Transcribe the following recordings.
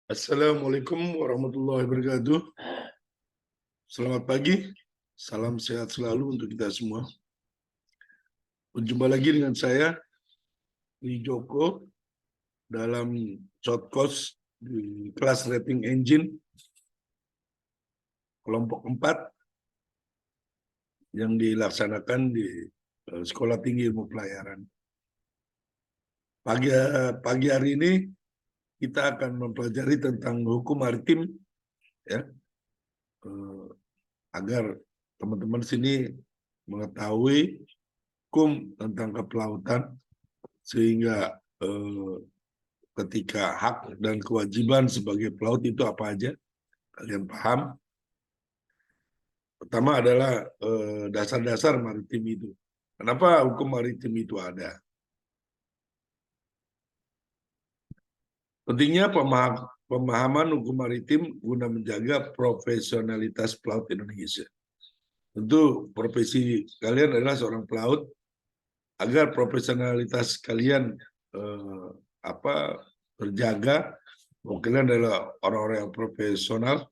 Assalamualaikum warahmatullahi wabarakatuh. Selamat pagi, salam sehat selalu untuk kita semua. Berjumpa lagi dengan saya, Lee Joko, dalam short course di kelas rating engine kelompok 4 yang dilaksanakan di Sekolah Tinggi Ilmu Pelayaran. Pagi hari ini kita akan mempelajari tentang hukum maritim, ya, agar teman-teman sini mengetahui hukum tentang kepelautan, sehingga ketika hak dan kewajiban sebagai pelaut itu apa aja, kalian paham. Pertama adalah dasar-dasar maritim itu. Kenapa hukum maritim itu ada? Pentingnya pemahaman hukum maritim guna menjaga profesionalitas pelaut Indonesia. Tentu profesi kalian adalah seorang pelaut, agar profesionalitas kalian terjaga. Kalian adalah orang-orang yang profesional,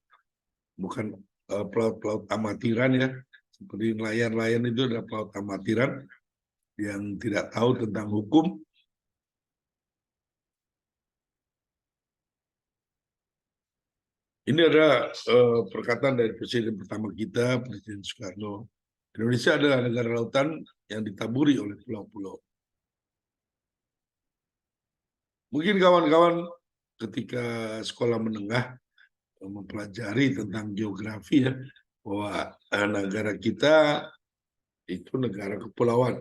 bukan pelaut-pelaut amatiran, ya. Seperti nelayan-nelayan itu adalah pelaut amatiran yang tidak tahu tentang hukum. Ini adalah perkataan dari Presiden pertama kita, Presiden Soekarno. Indonesia adalah negara lautan yang ditaburi oleh pulau-pulau. Mungkin kawan-kawan ketika sekolah menengah mempelajari tentang geografi, ya, bahwa negara kita itu negara kepulauan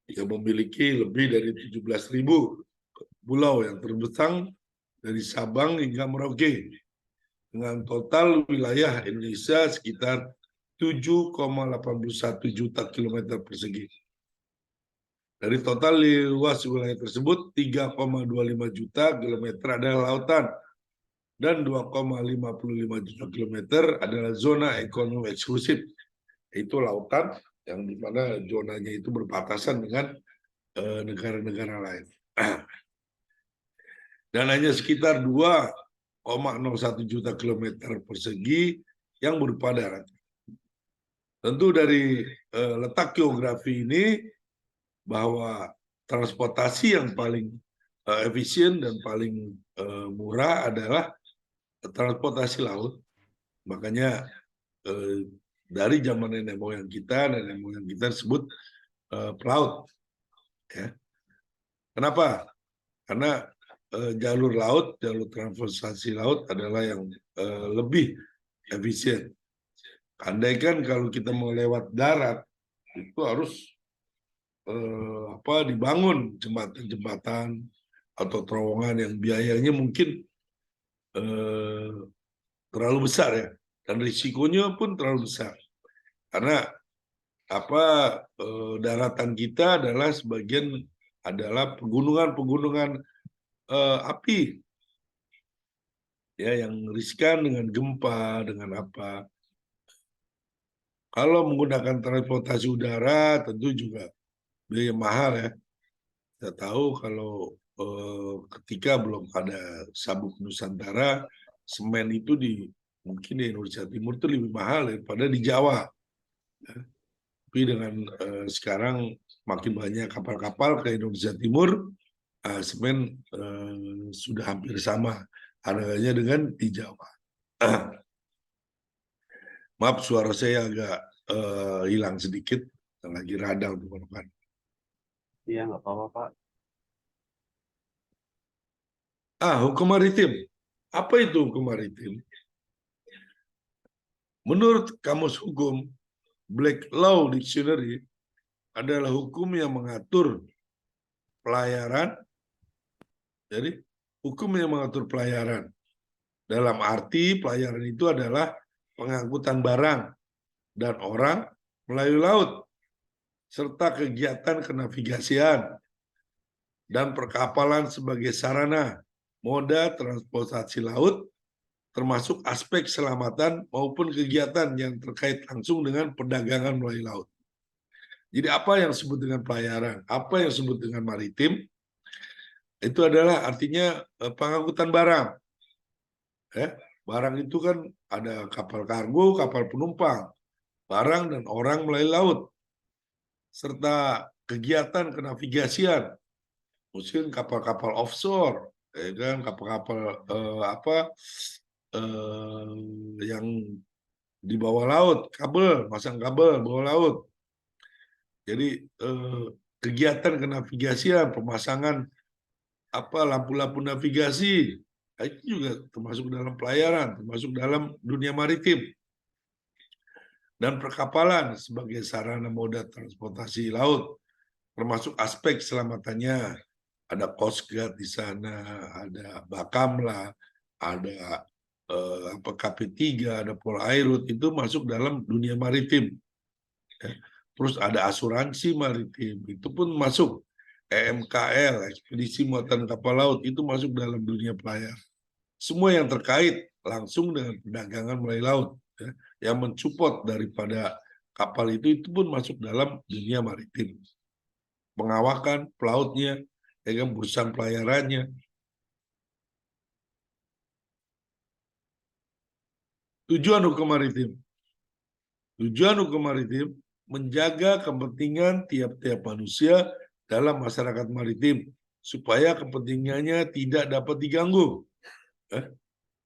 yang memiliki lebih dari 17.000 pulau yang terbentang dari Sabang hingga Merauke, dengan total wilayah Indonesia sekitar 7,81 juta kilometer persegi. Dari total luas wilayah tersebut, 3,25 juta kilometer adalah lautan, dan 2,55 juta kilometer adalah zona ekonomi eksklusif, yaitu lautan yang dimana zonanya itu berbatasan dengan negara-negara lain. Dan hanya sekitar 2,01 juta kilometer persegi yang berupa darat. Tentu dari letak geografi ini, bahwa transportasi yang paling efisien dan paling murah adalah transportasi laut. Makanya dari zaman nenek moyang kita disebut pelaut. Ya. Kenapa? Karena jalur laut, jalur transportasi laut adalah yang lebih efisien. Andaikan kalau kita mau lewat darat, itu harus dibangun jembatan-jembatan atau terowongan yang biayanya mungkin terlalu besar, ya, dan risikonya pun terlalu besar, karena daratan kita adalah sebagian adalah pegunungan api, ya, yang riskan dengan gempa, dengan apa. Kalau menggunakan transportasi udara tentu juga biaya mahal, ya. Kita tahu kalau ketika belum ada Sabuk Nusantara, semen itu mungkin di Indonesia Timur itu lebih mahal daripada di Jawa. Ya. Tapi dengan sekarang makin banyak kapal-kapal ke Indonesia Timur, semen sudah hampir sama harganya dengan di Jawa. Maaf, suara saya agak hilang sedikit, lagi radang teman-teman. Iya, nggak apa-apa, Pak. Hukum maritim. Apa itu hukum maritim? Menurut Kamus Hukum, Black Law Dictionary adalah hukum yang mengatur pelayaran. Jadi, hukum yang mengatur pelayaran. Dalam arti pelayaran itu adalah pengangkutan barang dan orang melalui laut, serta kegiatan kenavigasian dan perkapalan sebagai sarana moda transportasi laut, termasuk aspek keselamatan maupun kegiatan yang terkait langsung dengan perdagangan melalui laut. Jadi apa yang disebut dengan pelayaran, apa yang disebut dengan maritim? Itu adalah artinya pengangkutan barang. Barang itu kan ada kapal kargo, kapal penumpang, barang dan orang melalui laut, serta kegiatan kenavigasian, mungkin kapal-kapal offshore, ya kan, kapal-kapal yang di bawah laut, kabel, masang kabel bawah laut. Jadi kegiatan kenavigasian, pemasangan lampu-lampu navigasi, itu juga termasuk dalam pelayaran, termasuk dalam dunia maritim dan perkapalan sebagai sarana moda transportasi laut, termasuk aspek keselamatannya. Ada Coast Guard di sana, ada Bakamla, ada KP3, ada Polairut, itu masuk dalam dunia maritim. Terus ada asuransi maritim, itu pun masuk. EMKL, ekspedisi muatan kapal laut, itu masuk dalam dunia pelayar. Semua yang terkait langsung dengan perdagangan melalui laut, yang mensupport daripada kapal itu pun masuk dalam dunia maritim. Pengawakan pelautnya, perusahaan pelayarannya. Tujuan hukum maritim. Tujuan hukum maritim menjaga kepentingan tiap-tiap manusia dalam masyarakat maritim supaya kepentingannya tidak dapat diganggu.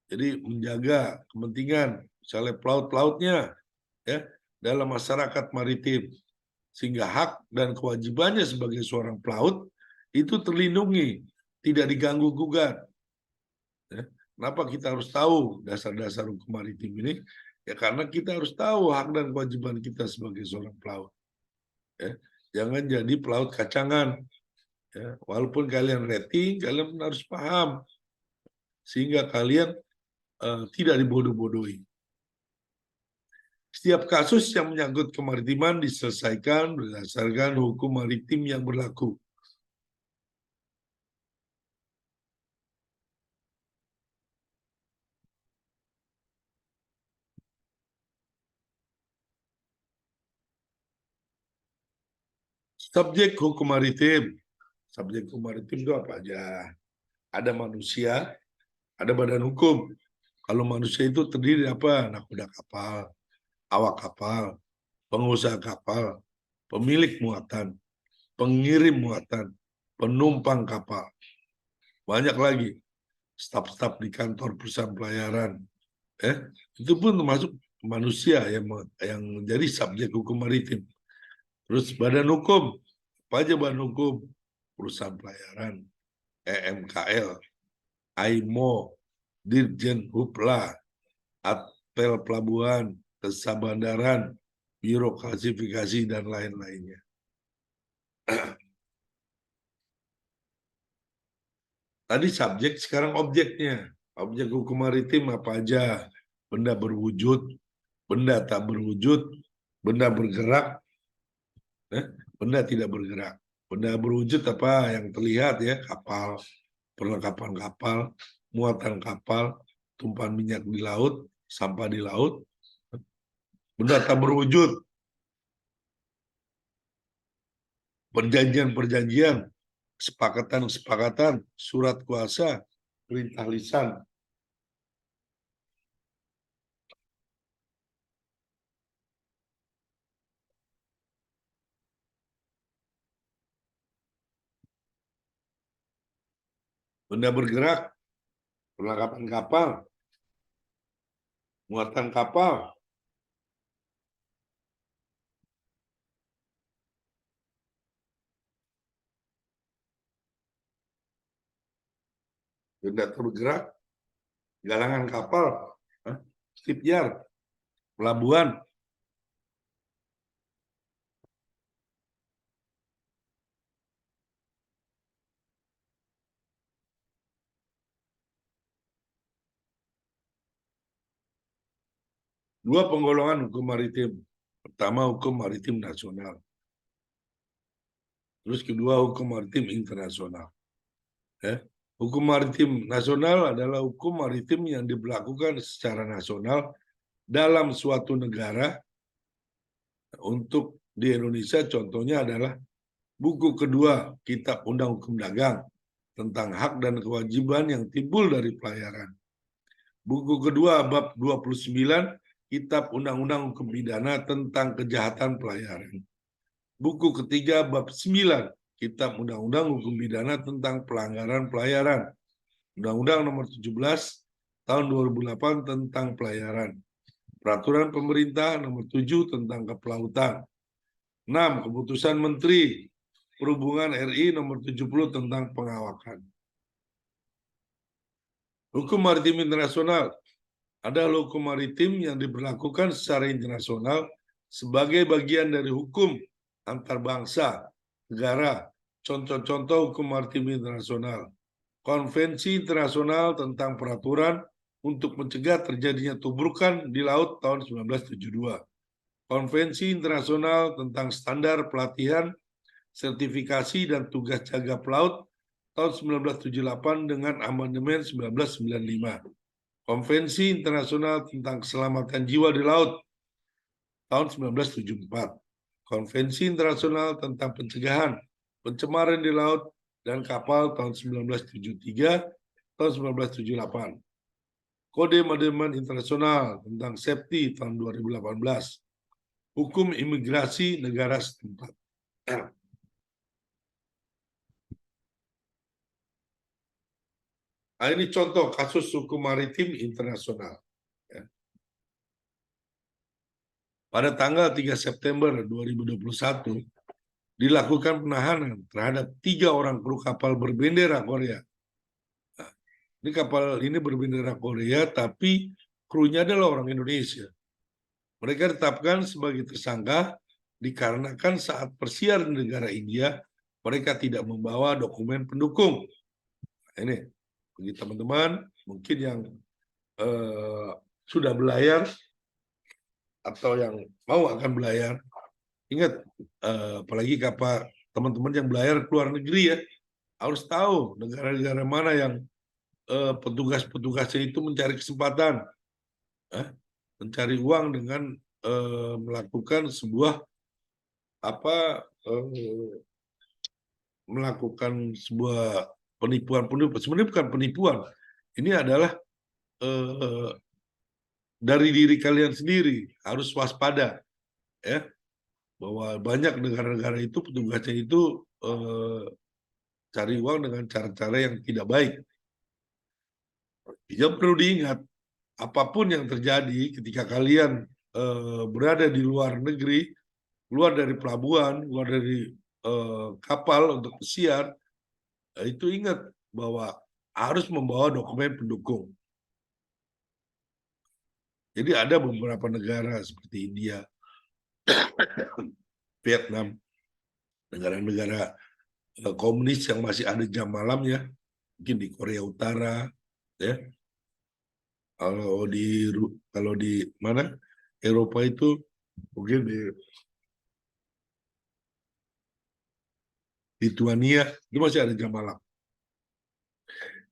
Jadi menjaga kepentingan misalnya pelaut-pelautnya dalam masyarakat maritim sehingga hak dan kewajibannya sebagai seorang pelaut itu terlindungi, tidak diganggu gugat. Kenapa kita harus tahu dasar-dasar hukum maritim ini? Ya karena kita harus tahu hak dan kewajiban kita sebagai seorang pelaut. Jangan jadi pelaut kacangan. Walaupun kalian rating, kalian harus paham sehingga kalian tidak dibodoh-bodohi. Setiap kasus yang menyangkut kemaritiman diselesaikan berdasarkan hukum maritim yang berlaku. Subjek hukum maritim. Subjek hukum maritim itu apa aja? Ada manusia, ada badan hukum. Kalau manusia itu terdiri apa? Nakoda kapal, awak kapal, pengusaha kapal, pemilik muatan, pengirim muatan, penumpang kapal. Banyak lagi. Staf-staf di kantor perusahaan pelayaran. Itu pun termasuk manusia yang menjadi subjek hukum maritim. Terus badan hukum. Apa aja badan hukum? Perusahaan pelayaran, EMKL, AIMO, Dirjen Hupla, Apel Pelabuhan, Jasa Bandaran, Biro Klasifikasi, dan lain-lainnya. Tadi subjek, sekarang objeknya. Objek hukum maritim apa aja? Benda berwujud, benda tak berwujud, benda bergerak, benda tidak bergerak. Benda berwujud apa yang terlihat ya, kapal, perlengkapan kapal, muatan kapal, tumpahan minyak di laut, sampah di laut. Benda tak berwujud, perjanjian-perjanjian, kesepakatan-kesepakatan, surat kuasa, perintah lisan. Benda bergerak, perlengkapan kapal, muatan kapal, benda bergerak, galangan kapal, shipyard, pelabuhan. Dua penggolongan hukum maritim. Pertama, hukum maritim nasional. Terus kedua, hukum maritim internasional. Hukum maritim nasional adalah hukum maritim yang diberlakukan secara nasional dalam suatu negara. Untuk di Indonesia contohnya adalah buku kedua Kitab Undang Hukum Dagang tentang hak dan kewajiban yang timbul dari pelayaran. Buku kedua bab 29 Kitab Undang-Undang Hukum Pidana tentang kejahatan pelayaran. Buku ketiga bab 9 Kitab Undang-Undang Hukum Pidana tentang pelanggaran pelayaran. Undang-Undang nomor 17 tahun 2008 tentang pelayaran. Peraturan Pemerintah nomor 7 tentang kepelautan. 6. Keputusan Menteri Perhubungan RI nomor 70 tentang pengawakan. Hukum maritim internasional adalah hukum maritim yang diberlakukan secara internasional sebagai bagian dari hukum antar bangsa, negara. Contoh-contoh hukum maritim internasional. Konvensi Internasional tentang Peraturan untuk mencegah terjadinya tubrukan di laut tahun 1972. Konvensi Internasional tentang Standar Pelatihan, Sertifikasi dan Tugas Jaga Pelaut tahun 1978 dengan amandemen 1995. Konvensi Internasional tentang Keselamatan Jiwa di Laut tahun 1974. Konvensi Internasional tentang Pencegahan Pencemaran di Laut dan Kapal tahun 1973, tahun 1978. Kode Manajemen Internasional tentang Safety tahun 2018. Hukum Imigrasi Negara setempat. Nah, ini contoh kasus hukum maritim internasional. Pada tanggal 3 September 2021, dilakukan penahanan terhadap 3 orang kru kapal berbendera Korea. Nah, ini kapal ini berbendera Korea, tapi krunya adalah orang Indonesia. Mereka ditetapkan sebagai tersangka dikarenakan saat persiar di negara India, mereka tidak membawa dokumen pendukung. Nah, ini, bagi teman-teman mungkin yang sudah belayar atau yang mau akan belayar, ingat, apalagi kapal teman-teman yang belayar ke luar negeri ya, harus tahu negara-negara mana yang petugas-petugasnya itu mencari kesempatan, mencari uang dengan melakukan sebuah melakukan sebuah penipuan. Sebenarnya bukan penipuan, ini adalah dari diri kalian sendiri harus waspada, ya, bahwa banyak negara-negara itu petugasnya itu cari uang dengan cara-cara yang tidak baik. Yang perlu diingat, apapun yang terjadi ketika kalian berada di luar negeri, keluar dari pelabuhan, keluar dari kapal untuk pesiar, itu ingat bahwa harus membawa dokumen pendukung. Jadi ada beberapa negara seperti India, Vietnam, negara-negara komunis yang masih ada jam malamnya, mungkin di Korea Utara, ya. Kalau di mana Eropa itu mungkin di Lituania itu masih ada jam malam.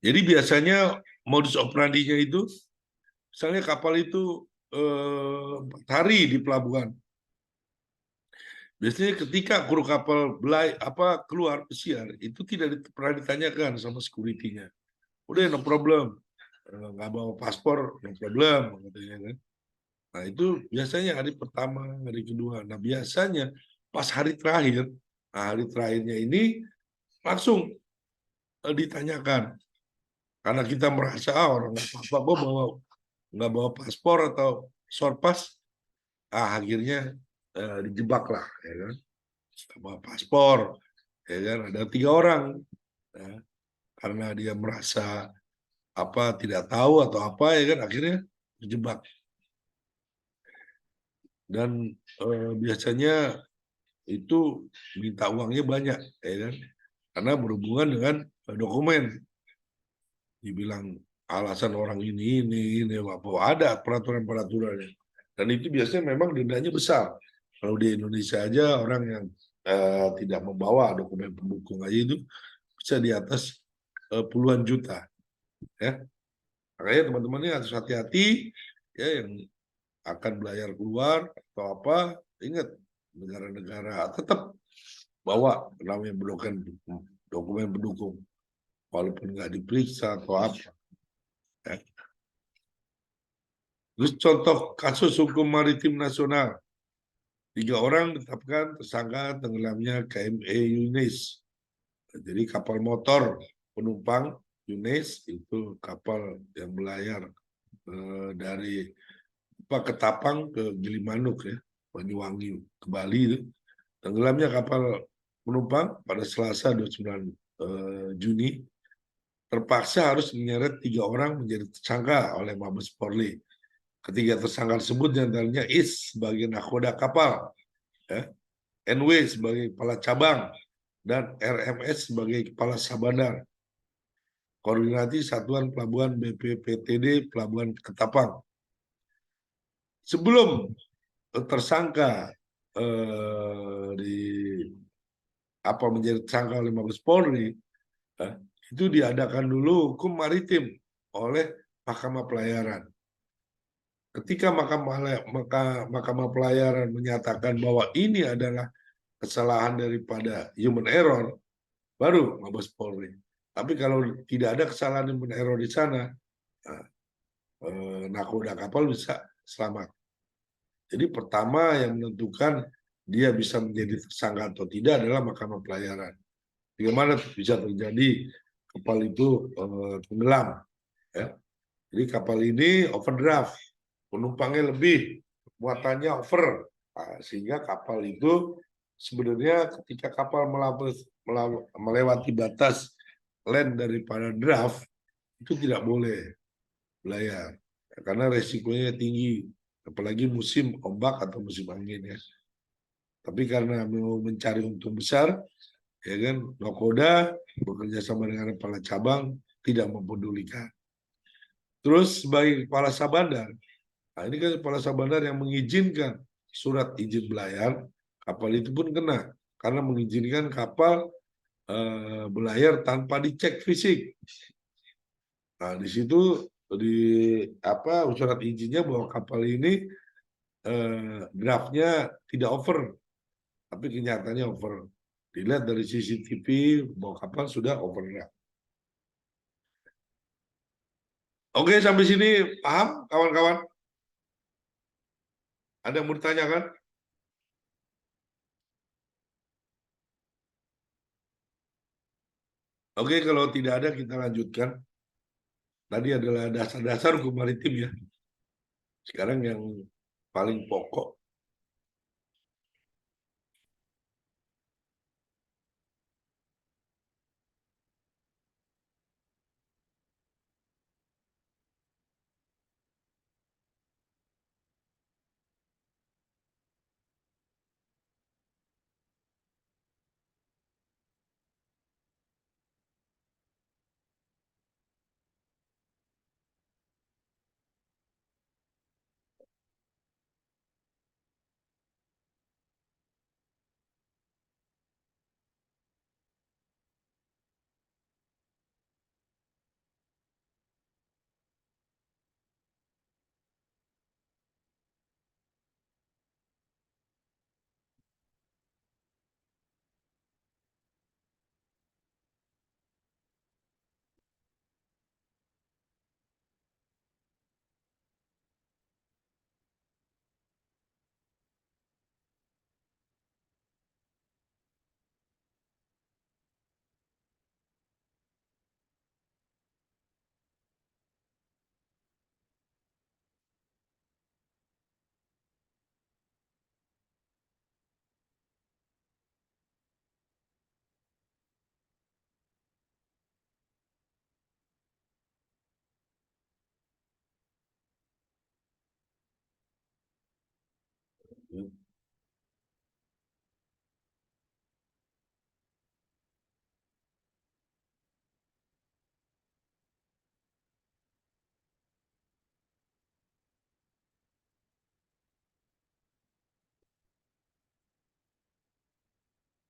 Jadi biasanya modus operandinya itu, misalnya kapal itu 4 hari di pelabuhan. Biasanya ketika kru kapal keluar pesiar itu tidak pernah ditanyakan sama security-nya. Udah no problem, nggak bawa paspor no problem, katanya kan. Nah itu biasanya hari pertama, hari kedua. Nah biasanya pas hari terakhir, hari terakhirnya ini langsung ditanyakan. Karena kita merasa orang apa nggak bawa paspor atau sorpas, akhirnya dijebak lah, ya kan? Nggak bawa paspor, ya kan? Ada 3 orang, ya. Karena dia merasa tidak tahu atau apa, ya kan? Akhirnya dijebak. Dan biasanya itu minta uangnya banyak, ya kan? Karena berhubungan dengan dokumen. Dibilang alasan orang ini apa, ada peraturan-peraturannya. Dan itu biasanya memang dendanya besar. Kalau di Indonesia aja orang yang tidak membawa dokumen pendukung aja itu bisa di atas puluhan juta, ya. Makanya teman-teman ini harus hati-hati, ya, yang akan belayar keluar atau apa, ingat negara-negara tetap bawa namanya dokumen pendukung. walaupun nggak diperiksa atau apa. Ya. Terus contoh kasus hukum maritim nasional. 3 orang ditetapkan tersangka tenggelamnya KME Yunis. Jadi kapal motor penumpang Yunis itu kapal yang berlayar dari Ketapang ke Gilimanuk ya, Banyuwangi ke Bali itu. Tenggelamnya kapal penumpang pada Selasa 29 Juni terpaksa harus menyeret 3 orang menjadi tersangka oleh Mabes Polri. Ketiga tersangka tersebut diantaranya Is sebagai nakoda kapal, ya, NW sebagai kepala cabang, dan RMS sebagai kepala sabandar. Koordinasi Satuan Pelabuhan BPPTD Pelabuhan Ketapang. Sebelum tersangka di menjadi tersangka oleh Mabes Polri, itu diadakan dulu hukum maritim oleh Mahkamah Pelayaran. Ketika Mahkamah Pelayaran menyatakan bahwa ini adalah kesalahan daripada human error, baru Mabes Polri. Tapi kalau tidak ada kesalahan human error di sana, nakoda kapal bisa selamat. Jadi pertama yang menentukan dia bisa menjadi tersangka atau tidak adalah Mahkamah Pelayaran. Bagaimana bisa terjadi kapal itu tenggelam? Ya. Jadi kapal ini overdraft, penumpangnya lebih, muatannya over, sehingga kapal itu sebenarnya ketika kapal melewati batas land daripada draft itu tidak boleh belayar karena resikonya tinggi, apalagi musim ombak atau musim angin ya. Tapi karena mau mencari untung besar, ya kan, nakoda bekerja sama dengan kepala cabang tidak mempedulikan. Terus sebagai kepala sabandar, nah ini kan kepala sabandar yang mengizinkan surat izin belayar, kapal itu pun kena karena mengizinkan kapal belayar tanpa dicek fisik. Nah di situ di surat izinnya bahwa kapal ini draftnya tidak over, tapi kenyataannya over. Dilihat dari CCTV bahwa kapal sudah overdraft. Oke, sampai sini paham kawan-kawan? Ada yang mau ditanyakan? Oke, kalau tidak ada kita lanjutkan. Tadi adalah dasar-dasar hukum maritim ya. Sekarang yang paling pokok.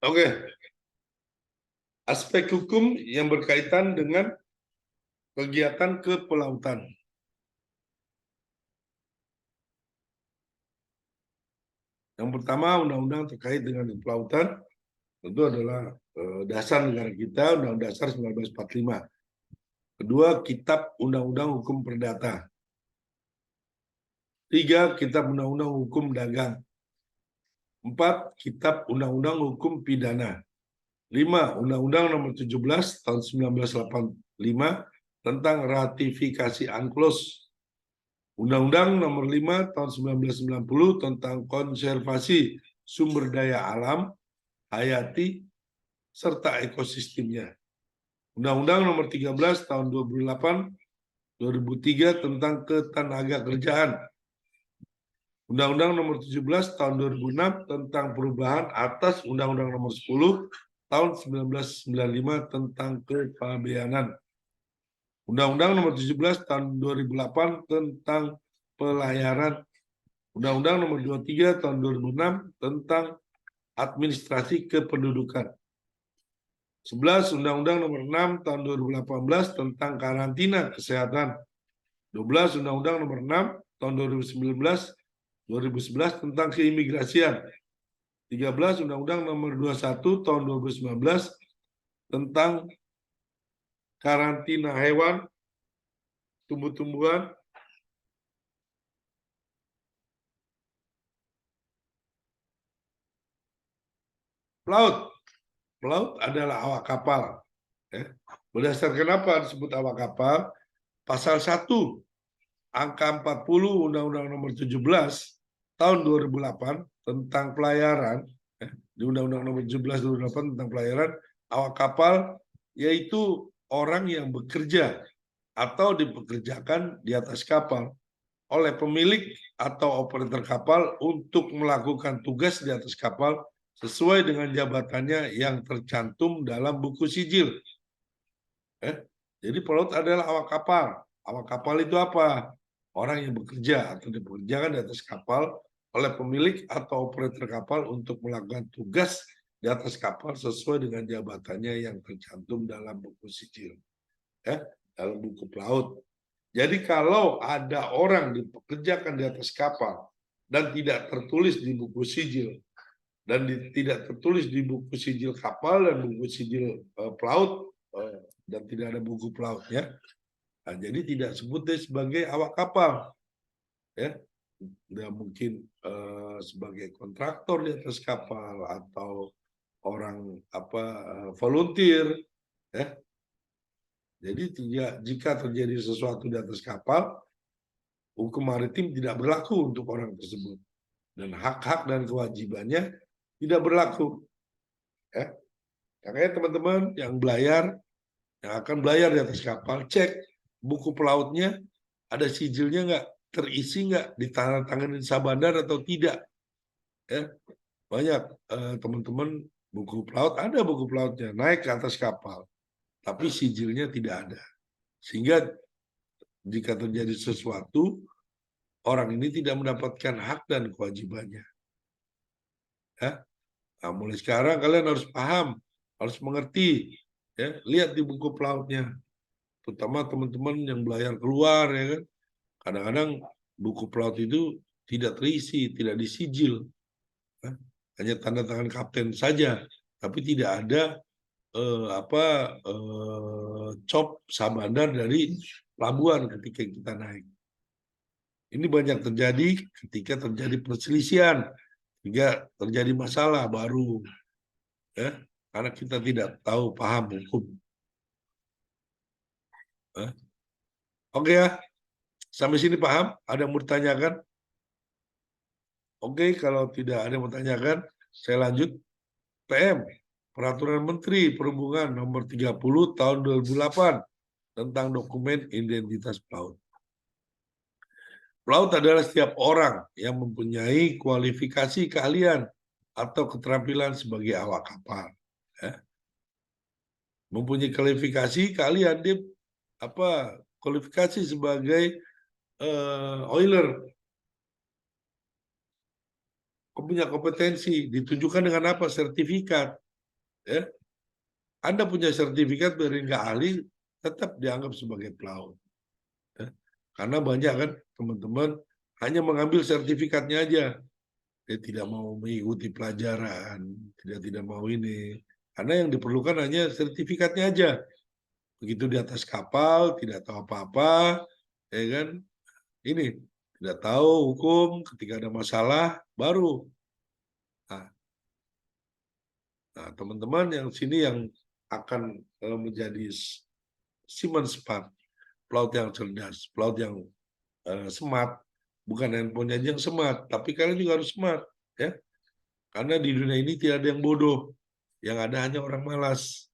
Oke, aspek hukum yang berkaitan dengan kegiatan kepelautan. Yang pertama, undang-undang terkait dengan kelautan tentu adalah dasar negara kita, Undang-Undang Dasar 1945. Kedua, Kitab Undang-Undang Hukum Perdata. 3, Kitab Undang-Undang Hukum Dagang. 4, Kitab Undang-Undang Hukum Pidana. 5, Undang-Undang Nomor 17 Tahun 1985 tentang ratifikasi UNCLOS. Undang-Undang Nomor 5 Tahun 1990 tentang konservasi sumber daya alam, hayati, serta ekosistemnya. Undang-Undang Nomor 13 Tahun 2003 tentang ketenagakerjaan. Undang-Undang Nomor 17 Tahun 2006 tentang perubahan atas Undang-Undang Nomor 10 Tahun 1995 tentang kepabeanan. Undang-Undang Nomor 17 Tahun 2008 tentang pelayaran. Undang-Undang Nomor 23 Tahun 2006 tentang administrasi kependudukan. 11, Undang-Undang Nomor 6 Tahun 2018 tentang karantina kesehatan. 12, Undang-Undang Nomor 6 Tahun 2011 tentang keimigrasian. 13, Undang-Undang Nomor 21 Tahun 2019 tentang karantina hewan, tumbuh-tumbuhan. Pelaut adalah awak kapal. Berdasarkan apa disebut awak kapal? Pasal 1, angka 40 Undang-Undang Nomor 17 Tahun 2008 tentang pelayaran, di Undang-Undang Nomor 17 2008 tentang pelayaran, awak kapal yaitu orang yang bekerja atau dipekerjakan di atas kapal oleh pemilik atau operator kapal untuk melakukan tugas di atas kapal sesuai dengan jabatannya yang tercantum dalam buku sijil. Jadi pelaut adalah awak kapal. Awak kapal itu apa? Orang yang bekerja atau dipekerjakan di atas kapal oleh pemilik atau operator kapal untuk melakukan tugas di atas kapal sesuai dengan jabatannya yang tercantum dalam buku sijil. Dalam buku pelaut. Jadi kalau ada orang dipekerjakan di atas kapal dan tidak tertulis di buku sijil dan tidak tertulis di buku sijil kapal dan buku sijil pelaut dan tidak ada buku pelautnya, nah, jadi tidak sebut sebagai awak kapal, ya, dia mungkin sebagai kontraktor di atas kapal atau orang volunteer, ya. Jadi jika terjadi sesuatu di atas kapal, hukum maritim tidak berlaku untuk orang tersebut dan hak-hak dan kewajibannya tidak berlaku. Ya. Makanya teman-teman yang akan belayar di atas kapal, cek buku pelautnya ada sijilnya nggak, terisi nggak, ditandatangani sabandar atau tidak. Ya. Banyak teman-teman buku pelaut, ada buku pelautnya naik ke atas kapal, tapi sijilnya tidak ada. Sehingga jika terjadi sesuatu, orang ini tidak mendapatkan hak dan kewajibannya. Ya. Nah, mulai sekarang kalian harus paham, harus mengerti. Ya. Lihat di buku pelautnya, terutama teman-teman yang belayar keluar, ya kan. Kadang-kadang buku pelaut itu tidak terisi, tidak disijil. Ya. Hanya tanda tangan kapten saja, tapi tidak ada cop sabandar dari pelabuhan ketika kita naik. Ini banyak terjadi ketika terjadi perselisihan, hingga terjadi masalah baru, ya, karena kita tidak tahu paham hukum. Oke ya, sampai sini paham? Ada yang mau ditanyakan? Oke, kalau tidak ada yang mau ditanyakan, saya lanjut. PM, Peraturan Menteri Perhubungan Nomor 30 Tahun 2008 tentang dokumen identitas pelaut. Pelaut adalah setiap orang yang mempunyai kualifikasi keahlian atau keterampilan sebagai awak kapal. Ya. Mempunyai kualifikasi keahlian, dia kualifikasi sebagai oiler. Punya kompetensi, ditunjukkan dengan apa? Sertifikat. Ya. Anda punya sertifikat dari nggak ahli, tetap dianggap sebagai pelaut. Ya. Karena banyak kan teman-teman hanya mengambil sertifikatnya aja. Dia tidak mau mengikuti pelajaran, tidak mau ini. Karena yang diperlukan hanya sertifikatnya aja. Begitu di atas kapal, tidak tahu apa-apa, ya kan? Ini tidak tahu hukum, ketika ada masalah baru. Nah, teman-teman yang sini yang akan menjadi seaman smart, pelaut yang cerdas, pelaut yang smart, bukan handphone aja yang smart, tapi kalian juga harus smart, ya. Karena di dunia ini tidak ada yang bodoh, yang ada hanya orang malas.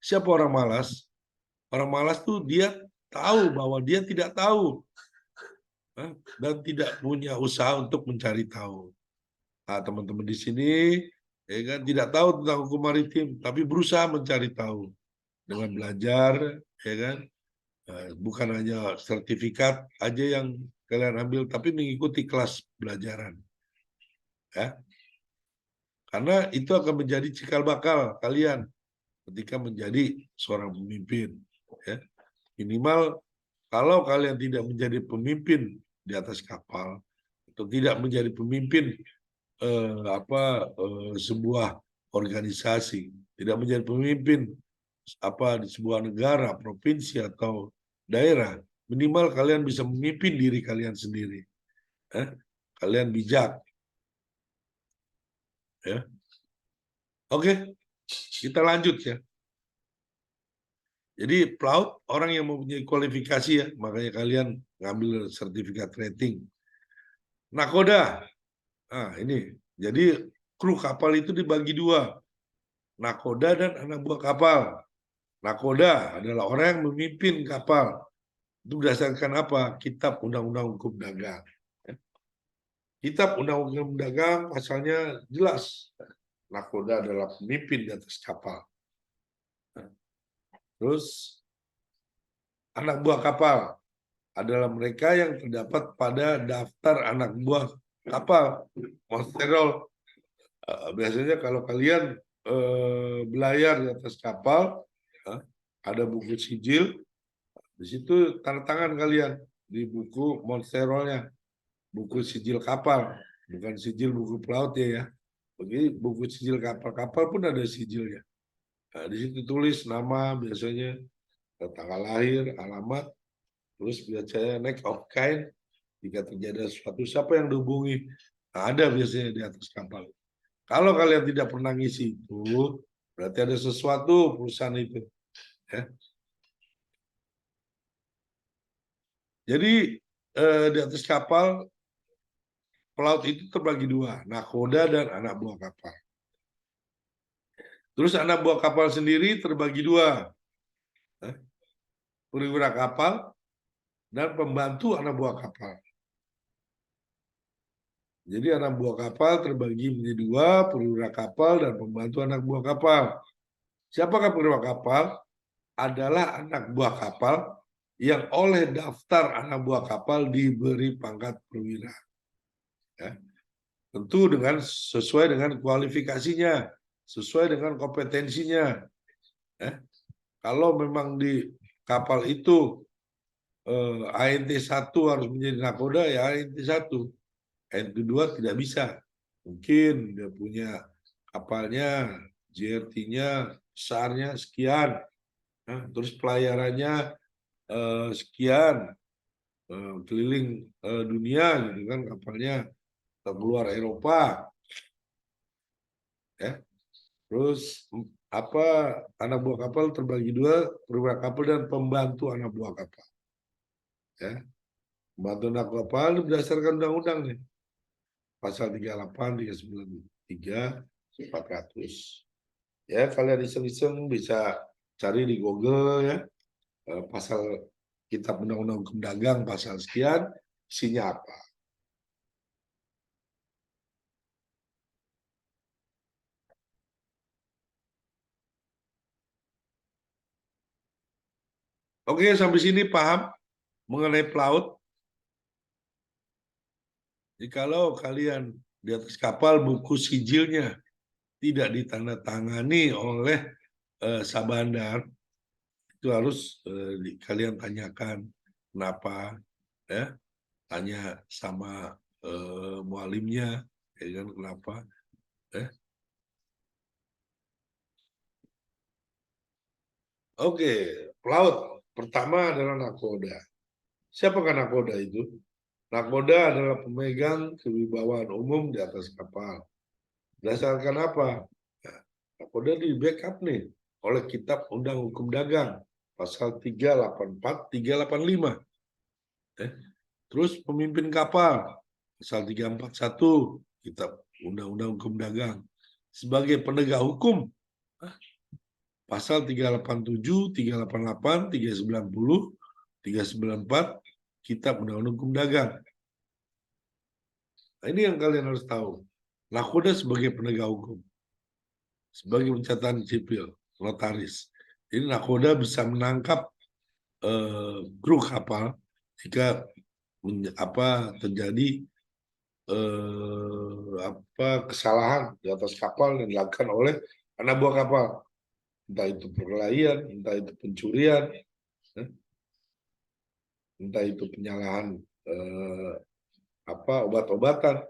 Siapa orang malas? Orang malas tuh dia tahu bahwa dia tidak tahu, dan tidak punya usaha untuk mencari tahu. Nah, teman-teman di sini, ya kan, tidak tahu tentang hukum maritim, tapi berusaha mencari tahu dengan belajar, ya kan. Bukan hanya sertifikat aja yang kalian ambil, tapi mengikuti kelas belajaran, ya. Karena itu akan menjadi cikal bakal kalian ketika menjadi seorang pemimpin, ya. Minimal kalau kalian tidak menjadi pemimpin di atas kapal atau tidak menjadi pemimpin sebuah organisasi, tidak menjadi pemimpin di sebuah negara, provinsi atau daerah, minimal kalian bisa memimpin diri kalian sendiri. Kalian bijak, ya. Oke, kita lanjut ya. Jadi pelaut orang yang mempunyai kualifikasi, ya, makanya kalian ngambil sertifikat rating. Nakoda, ini. Jadi kru kapal itu dibagi dua, nakoda dan anak buah kapal. Nakoda adalah orang yang memimpin kapal. Itu berdasarkan apa? Kitab Undang-Undang Hukum Dagang. Kitab Undang-Undang Dagang pasalnya jelas. Nakoda adalah pemimpin di atas kapal. Terus anak buah kapal adalah mereka yang terdapat pada daftar anak buah kapal. Monsterol. Biasanya kalau kalian belayar di atas kapal, ada buku sijil, di situ tanda tangan kalian di buku monsterolnya, buku sijil kapal, bukan sijil buku pelaut ya. Begini buku sijil kapal-kapal pun ada sijilnya. Nah, di situ tulis nama biasanya, tanggal lahir, alamat, terus biasanya next of kind, jika terjadi sesuatu siapa yang dihubungi. Nah, ada biasanya di atas kapal. Kalau kalian tidak pernah ngisi itu, berarti ada sesuatu perusahaan itu, ya. Jadi di atas kapal pelaut itu terbagi dua, nakoda dan anak buah kapal. Terus anak buah kapal sendiri terbagi dua, perwira kapal dan pembantu anak buah kapal. Jadi anak buah kapal terbagi menjadi dua, perwira kapal dan pembantu anak buah kapal. Siapakah perwira kapal? Adalah anak buah kapal yang oleh daftar anak buah kapal diberi pangkat perwira. Ya. Tentu sesuai dengan kualifikasinya, sesuai dengan kompetensinya. Ya. Kalau memang di kapal itu ANT 1 harus menjadi nakoda, ya ANT 1. ANT 2 tidak bisa. Mungkin dia punya kapalnya, JRT-nya, besarnya sekian. Nah, terus pelayarannya sekian, keliling dunia gitu kan kapalnya, keluar Eropa, ya. Terus anak buah kapal terbagi dua, perwira kapal dan pembantu anak buah kapal, ya. Pembantu anak buah kapal berdasarkan undang-undang nih, pasal 38, 393, 400. Ya, kalian iseng-iseng bisa cari di Google ya, pasal Kitab Undang-Undang Hukum Dagang pasal sekian, isinya apa. Oke, sampai sini paham mengenai pelaut? Jikalau kalian di atas kapal buku sijilnya tidak ditandatangani oleh Sabandar, itu harus kalian tanyakan kenapa, ya, tanya sama mualimnya, ya kan, kenapa, ya. Oke, pelaut pertama adalah nakoda. Siapakah nakoda itu? Nakoda adalah pemegang kewibawaan umum di atas kapal. Berdasarkan apa? Nah, nakoda di backup nih oleh Kitab Undang Hukum Dagang pasal 384, 385. Eh, Terus pemimpin kapal pasal 341 Kitab Undang-Undang Hukum Dagang sebagai penegak hukum pasal 387, 388, 390, 394 Kitab Undang-Undang Hukum Dagang. Nah, ini yang kalian harus tahu. Nakoda sebagai penegak hukum, sebagai pencatatan sipil, notaris. Jadi nakoda bisa menangkap kru kapal jika terjadi kesalahan di atas kapal yang dilakukan oleh anak buah kapal, entah itu perkelahian, entah itu pencurian, eh, entah itu penyalahan obat-obatan.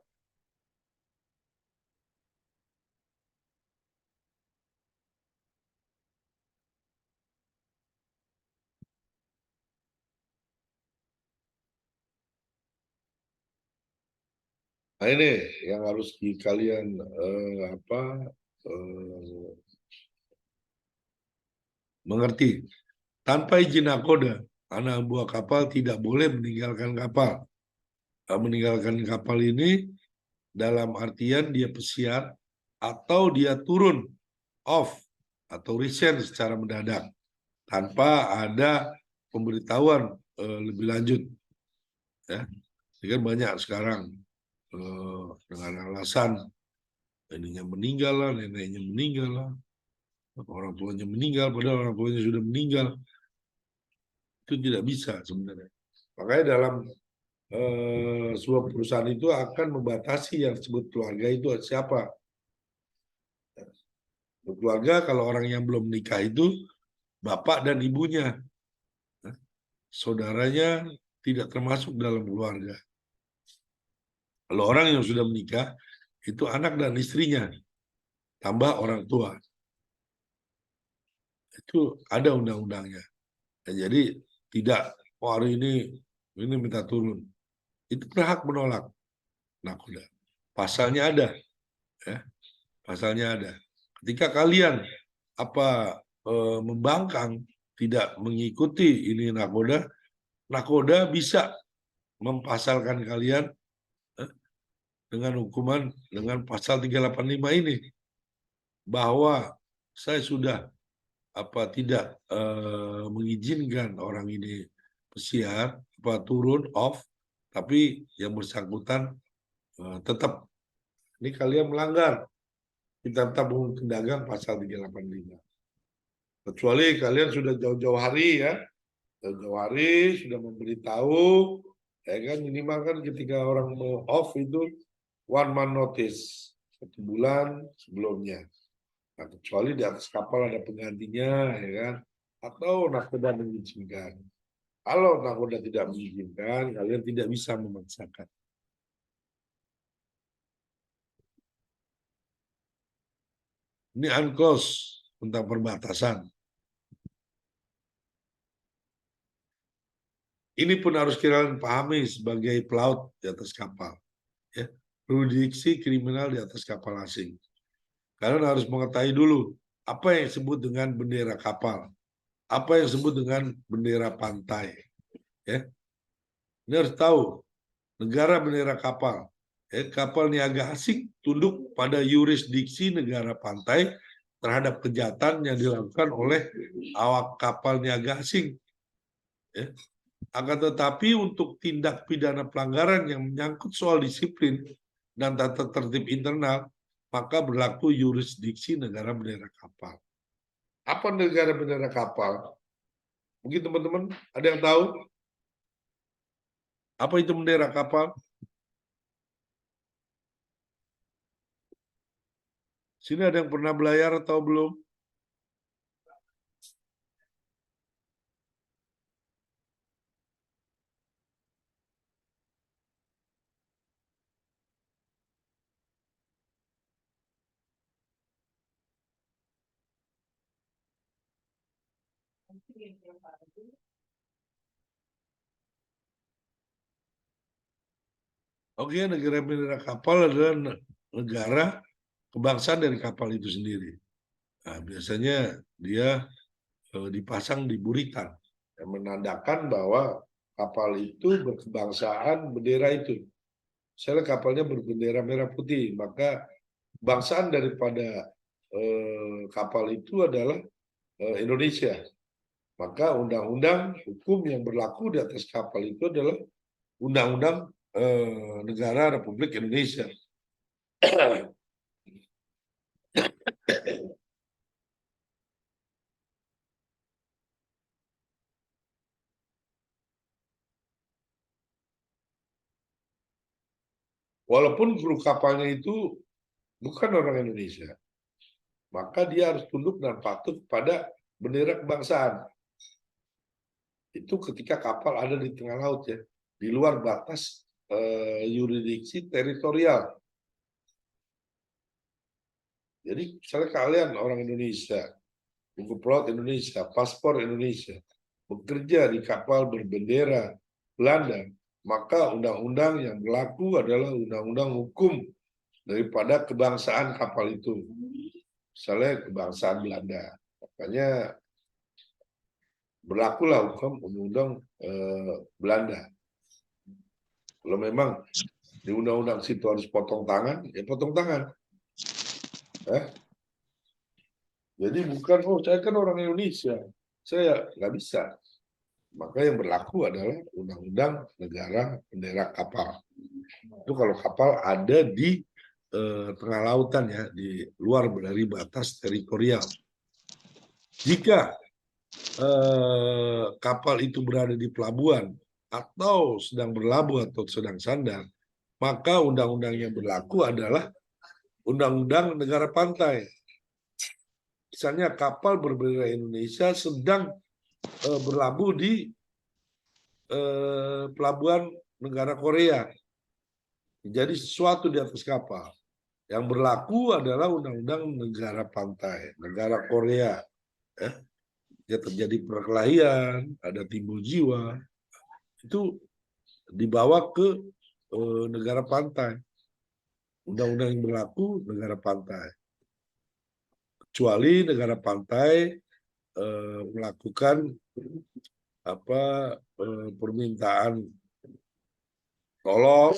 Nah ini yang harus kalian mengerti. Tanpa izin nakoda, anak buah kapal tidak boleh meninggalkan kapal. Meninggalkan kapal ini dalam artian dia pesiar atau dia turun off atau resign secara mendadak tanpa ada pemberitahuan lebih lanjut. Ya, ini kan banyak sekarang dengan alasan ininya meninggal lah, neneknya meninggal lah, orang tuanya meninggal, padahal orang tuanya sudah meninggal. Itu tidak bisa sebenarnya. Makanya dalam sebuah perusahaan itu akan membatasi yang disebut keluarga itu siapa. Keluarga kalau orang yang belum menikah itu bapak dan ibunya. Saudaranya tidak termasuk dalam keluarga. Kalau orang yang sudah menikah, itu anak dan istrinya, tambah orang tua. Itu ada undang-undangnya. Jadi tidak, hari ini minta turun. Itu berhak menolak nakoda. Pasalnya ada, ya. Pasalnya ada. Ketika kalian membangkang, tidak mengikuti ini nakoda bisa mempasalkan kalian dengan hukuman dengan pasal 385 ini, bahwa saya sudah tidak mengizinkan orang ini pesiar turun off, tapi yang bersangkutan tetap ini kalian melanggar kita tetap menghukum dagang pasal 385. Kecuali kalian sudah jauh-jauh hari ya, jauh-jauh hari sudah memberitahu, ya kan, minimal kan ketika orang mau off itu 1 month notice, 1 bulan sebelumnya. Nah, kecuali di atas kapal ada penggantinya, ya kan, atau nakoda mengizinkan. Kalau nakoda tidak mengizinkan, kalian tidak bisa memaksakan. Ini UNCLOS tentang perbatasan. Ini pun harus kalian pahami sebagai pelaut di atas kapal. Ya. Jurisdiksi kriminal di atas kapal asing. Kalian harus mengetahui dulu apa yang disebut dengan bendera kapal, apa yang disebut dengan bendera pantai. Ya. Ini harus tahu negara bendera kapal. Kapal niaga asing tunduk pada yurisdiksi negara pantai terhadap kejahatan yang dilakukan oleh awak kapal niaga asing. Ya. Akan tetapi untuk tindak pidana pelanggaran yang menyangkut soal disiplin dan tata tertib internal, maka berlaku yurisdiksi negara bendera kapal. Apa negara bendera kapal? Mungkin teman-teman ada yang tahu? Apa itu bendera kapal? Sini ada yang pernah belayar atau belum? Oke, negara bendera kapal adalah negara kebangsaan dari kapal itu sendiri. Nah, biasanya dia dipasang di buritan yang menandakan bahwa kapal itu berkebangsaan bendera itu. Misalnya kapalnya berbendera merah putih, maka bangsaan daripada kapal itu adalah Indonesia. Maka undang-undang hukum yang berlaku di atas kapal itu adalah undang-undang negara Republik Indonesia. Walaupun kru kapalnya itu bukan orang Indonesia, maka dia harus tunduk dan patuh pada bendera kebangsaan. Itu ketika kapal ada di tengah laut ya, di luar batas yurisdiksi teritorial. Jadi misalnya kalian orang Indonesia, buku pelaut Indonesia, paspor Indonesia, bekerja di kapal berbendera Belanda, maka undang-undang yang berlaku adalah undang-undang hukum daripada kebangsaan kapal itu. Misalnya kebangsaan Belanda. Makanya berlakulah hukum undang-undang Belanda. Kalau memang di undang-undang situ harus potong tangan, ya potong tangan. Jadi bukan, oh saya kan orang Indonesia, saya nggak bisa. Maka yang berlaku adalah undang-undang negara bendera kapal. Itu kalau kapal ada di tengah lautan ya, di luar dari batas teritorial. Jika kapal itu berada di pelabuhan atau sedang berlabuh atau sedang sandar, maka undang-undang yang berlaku adalah undang-undang negara pantai. Misalnya kapal berbendera Indonesia sedang berlabuh di pelabuhan negara Korea. Jadi sesuatu di atas kapal. Yang berlaku adalah undang-undang negara pantai, negara Korea. Ya terjadi perkelahian, ada timbul jiwa, itu dibawa ke negara pantai. Undang-undang yang berlaku negara pantai. Kecuali negara pantai melakukan permintaan tolong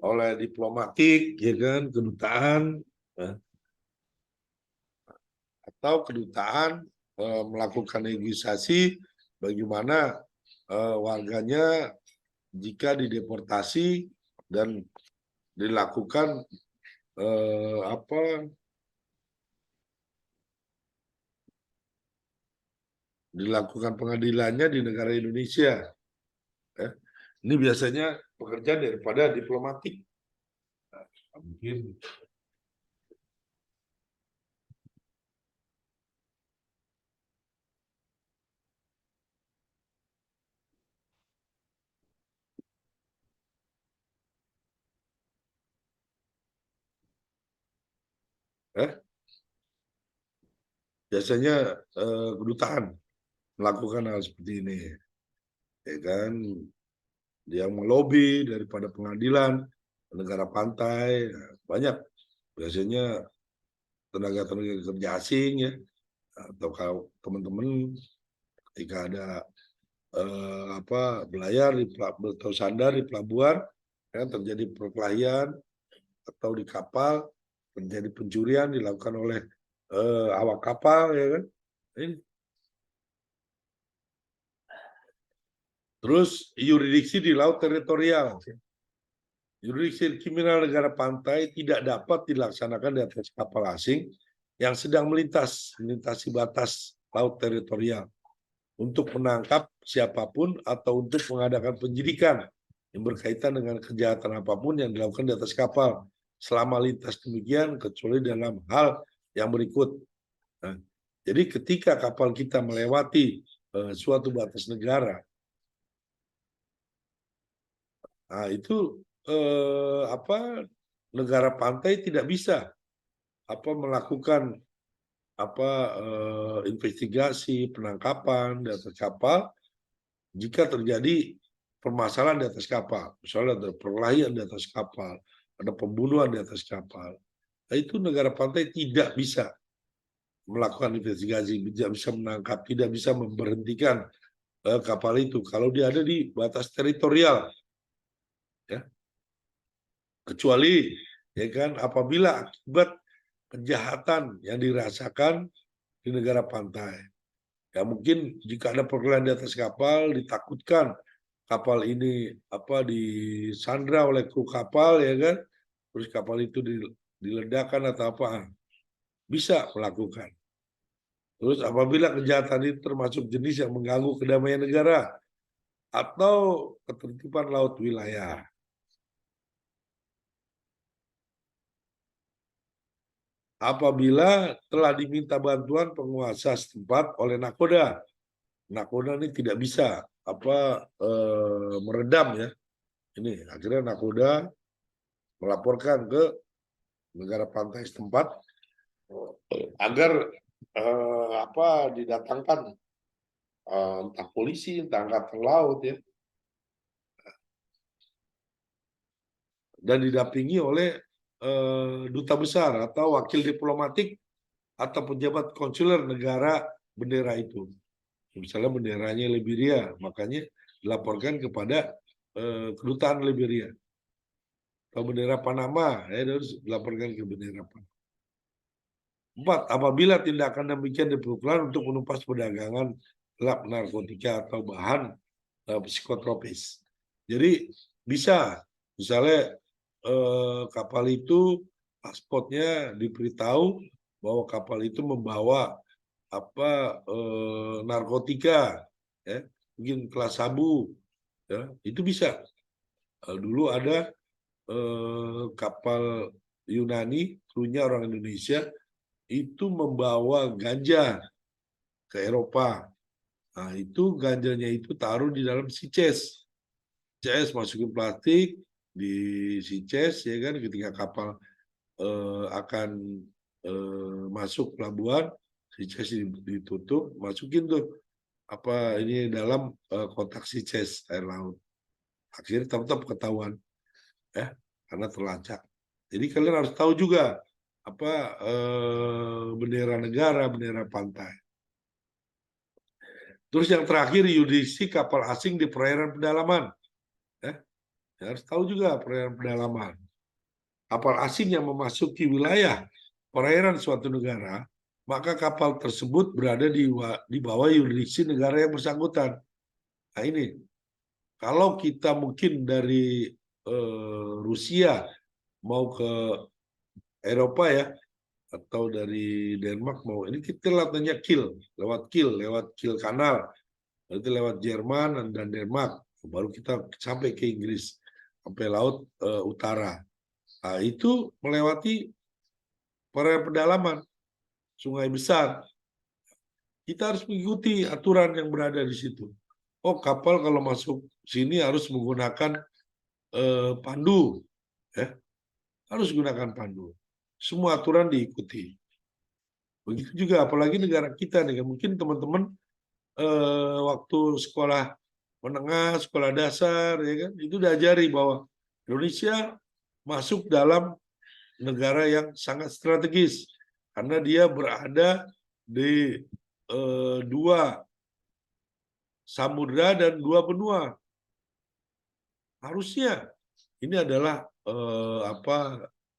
oleh diplomatik, ya kan, kedutaan, atau kedutaan melakukan negosiasi bagaimana warganya jika dideportasi dan dilakukan dilakukan pengadilannya di negara Indonesia. Ini biasanya pekerjaan daripada diplomatik. Mungkin biasanya kedutaan melakukan hal seperti ini, ya kan? Dia melobi daripada pengadilan negara pantai, banyak biasanya tenaga-tenaga kerja asing ya, atau kalau teman-teman ketika ada belayar di atau sandar di pelabuhan, ya, terjadi perkelahian atau di kapal terjadi pencurian dilakukan oleh awak kapal, ya kan? Ini. Terus yurisdiksi di laut teritorial. Yurisdiksi kriminal negara pantai tidak dapat dilaksanakan di atas kapal asing yang sedang melintasi batas laut teritorial untuk menangkap siapapun atau untuk mengadakan penyidikan yang berkaitan dengan kejahatan apapun yang dilakukan di atas kapal selama lintas demikian, kecuali dalam hal yang berikut. Nah, jadi ketika kapal kita melewati suatu batas negara, nah itu negara pantai tidak bisa melakukan investigasi penangkapan di atas kapal jika terjadi permasalahan di atas kapal, misalnya ada perkelahian di atas kapal, ada pembunuhan di atas kapal, nah, itu negara pantai tidak bisa melakukan investigasi, tidak bisa menangkap, tidak bisa memberhentikan kapal itu kalau dia ada di batas teritorial, ya. Kecuali ya kan apabila akibat kejahatan yang dirasakan di negara pantai. Ya mungkin jika ada perkelahian di atas kapal, ditakutkan kapal ini disandra oleh kru kapal, ya kan, terus kapal itu diledakkan atau apa, bisa melakukan. Terus apabila kejahatan itu termasuk jenis yang mengganggu kedamaian negara atau ketertiban laut wilayah. Apabila telah diminta bantuan penguasa setempat oleh nakoda. Nakoda ini tidak bisa meredam, ya. Ini akhirnya nakoda melaporkan ke negara pantai setempat agar didatangkan entah polisi, entah angkatan laut, ya, dan didampingi oleh duta besar atau wakil diplomatik atau pejabat konsuler negara bendera itu. Misalnya benderanya Liberia, makanya dilaporkan kepada kedutaan Liberia. Atau bendera Panama, harus dilaporkan ke bendera Panama. 4. Apabila tindakan demikian diperlukan untuk menumpas perdagangan gelap narkotika atau bahan psikotropis. Jadi bisa, misalnya kapal itu pasportnya diberitahu bahwa kapal itu membawa narkotika, ya, mungkin kelas sabu, ya, itu bisa. Dulu ada kapal Yunani, krunya orang Indonesia, itu membawa ganja ke Eropa. Nah, itu ganjanya itu taruh di dalam Sices. Sices masukin plastik di Sices, ya kan, ketika kapal akan masuk pelabuhan, Sices ditutup, masukin tuh ini dalam kotak Sices air laut. Akhirnya tetap ketahuan, ya, karena terlacak. Jadi kalian harus tahu juga bendera negara, bendera pantai. Terus yang terakhir, yudisi kapal asing di perairan pedalaman. Ya, harus tahu juga perairan pedalaman. Kapal asing yang memasuki wilayah perairan suatu negara, maka kapal tersebut berada di bawah yurisdiksi negara yang bersangkutan. Nah ini, kalau kita mungkin dari Rusia mau ke Eropa, ya, atau dari Denmark mau, ini kita lewatnya lewat Kiel kanal, itu lewat Jerman dan Denmark, baru kita sampai ke Inggris, sampai laut utara. Nah, itu melewati perairan pedalaman, sungai besar. Kita harus mengikuti aturan yang berada di situ. Oh, kapal kalau masuk sini harus menggunakan pandu, ya, harus gunakan pandu. Semua aturan diikuti. Begitu juga, apalagi negara kita nih, mungkin teman-teman waktu sekolah menengah, sekolah dasar, ya kan, itu diajari bahwa Indonesia masuk dalam negara yang sangat strategis karena dia berada di dua samudra dan dua benua. Harusnya ini adalah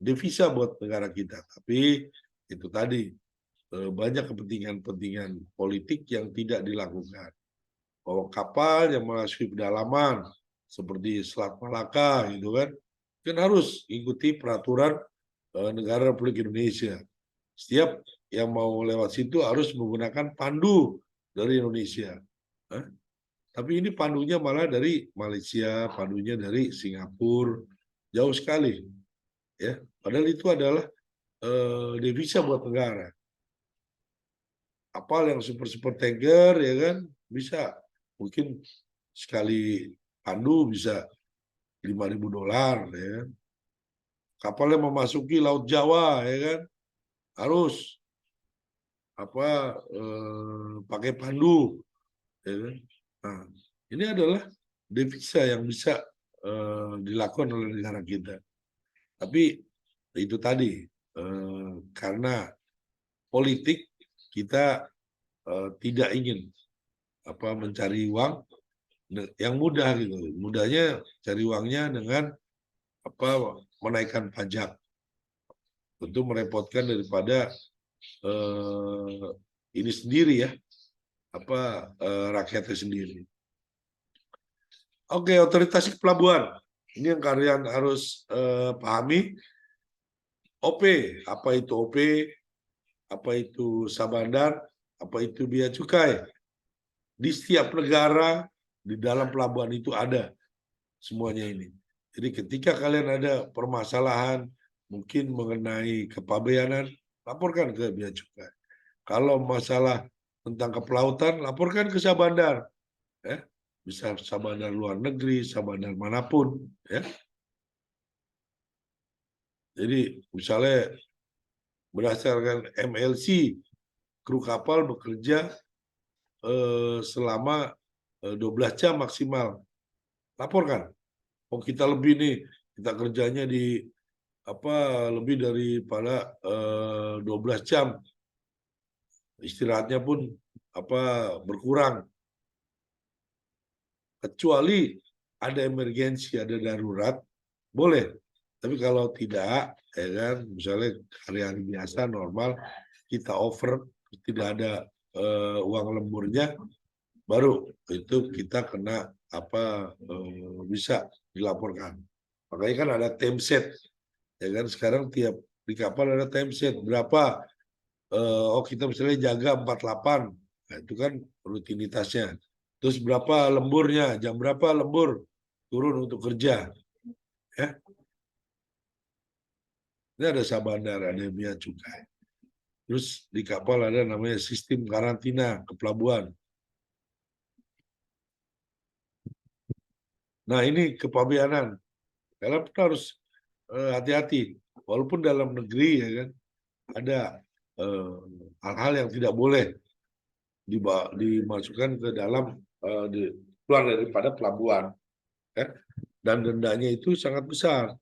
devisa buat negara kita. Tapi itu tadi banyak kepentingan politik yang tidak dilakukan. Bahwa kapal yang memasuki pedalaman seperti Selat Malaka, gitu kan harus ikuti peraturan negara Republik Indonesia. Setiap yang mau lewat situ harus menggunakan pandu dari Indonesia. Tapi ini pandunya malah dari Malaysia, pandunya dari Singapura, jauh sekali. Ya, padahal itu adalah devisa buat negara. Kapal yang super tanker, ya kan, bisa mungkin sekali pandu bisa $5.000, ya kan. Kapal yang memasuki Laut Jawa, ya kan, harus pakai pandu, ya kan? Nah, ini adalah devisa yang bisa dilakukan oleh negara kita. Tapi itu tadi karena politik kita tidak ingin mencari uang yang mudah gitu. Mudahnya cari uangnya dengan menaikkan pajak. Tentu merepotkan daripada ini sendiri ya, rakyatnya sendiri. Oke, otoritas pelabuhan. Ini yang kalian harus pahami. OP, apa itu OP? Apa itu Sabandar? Apa itu bea cukai? Di setiap negara, di dalam pelabuhan itu ada semuanya ini. Jadi ketika kalian ada permasalahan, mungkin mengenai kepabeanan, laporkan ke bea cukai. Kalau masalah tentang kepelautan, laporkan ke Sabandar. Ya. Bisa Sabandar luar negeri, Sabandar manapun. Ya. Jadi misalnya berdasarkan MLC, kru kapal bekerja selama 12 jam maksimal. Laporkan. Oh kita lebih nih, kita kerjanya di lebih daripada 12 jam. Istirahatnya pun berkurang. Kecuali ada emergensi, ada darurat, boleh. Tapi kalau tidak, ya kan, misalnya hari-hari biasa normal kita over, tidak ada uang lemburnya, baru itu kita kena bisa dilaporkan. Makanya kan ada time set, ya kan sekarang tiap di kapal ada time set berapa. Kita misalnya jaga 48, nah, itu kan rutinitasnya. Terus berapa lemburnya, jam berapa lembur turun untuk kerja, ya. Ini ada Sabandar, ada bea cukai. Terus di kapal ada namanya sistem karantina ke pelabuhan. Nah ini kepabeanan. Kalian harus hati-hati. Walaupun dalam negeri ya kan ada hal-hal yang tidak boleh dimasukkan ke dalam keluar daripada pelabuhan, ya. Dan dendanya itu sangat besar.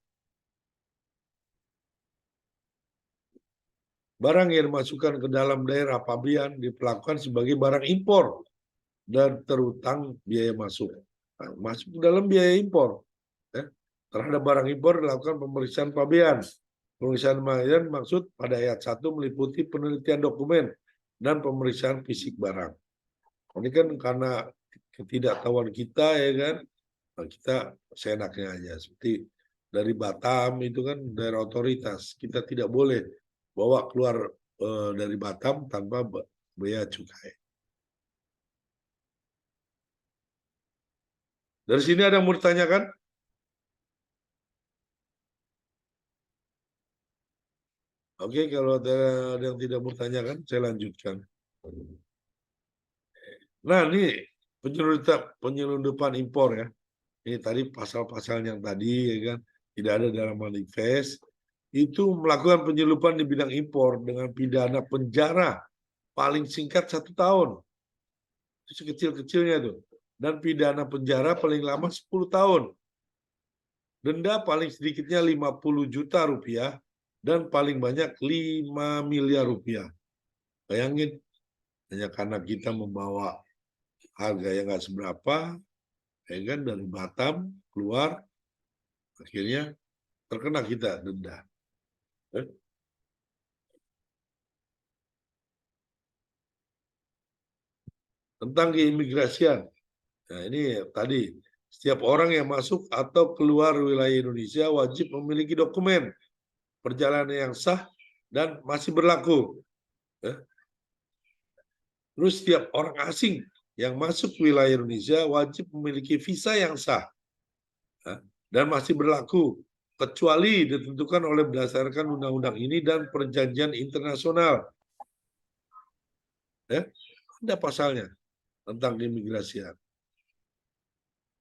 Barang yang dimasukkan ke dalam daerah pabean diperlakukan sebagai barang impor dan terutang biaya masuk. Nah, masuk ke dalam biaya impor. Ya. Terhadap barang impor dilakukan pemeriksaan pabean. Pemeriksaan pabean maksud pada ayat 1 meliputi penelitian dokumen dan pemeriksaan fisik barang. Ini kan karena ketidaktahuan kita ya kan, kita seenaknya aja. Seperti dari Batam itu kan daerah otoritas, kita tidak boleh bawa keluar dari Batam tanpa bea cukai. Dari sini ada yang mau ditanyakan? Oke, kalau ada yang tidak mau ditanyakan, saya lanjutkan. Nah, ini penyelundupan impor ya. Ini tadi pasal-pasal yang tadi ya kan tidak ada dalam manifest. Itu melakukan penyelundupan di bidang impor dengan pidana penjara paling singkat 1 tahun. Itu sekecil-kecilnya tuh. Dan pidana penjara paling lama 10 tahun. Denda paling sedikitnya 50 juta rupiah dan paling banyak 5 miliar rupiah. Bayangin, hanya karena kita membawa harga yang nggak seberapa, ya kan, dari Batam keluar, akhirnya terkena kita denda. Tentang keimigrasian. Nah, ini tadi setiap orang yang masuk atau keluar wilayah Indonesia wajib memiliki dokumen perjalanan yang sah dan masih berlaku. Terus setiap orang asing yang masuk wilayah Indonesia wajib memiliki visa yang sah dan masih berlaku kecuali ditentukan oleh berdasarkan undang-undang ini dan perjanjian internasional. Ya, ada pasalnya tentang keimigrasian.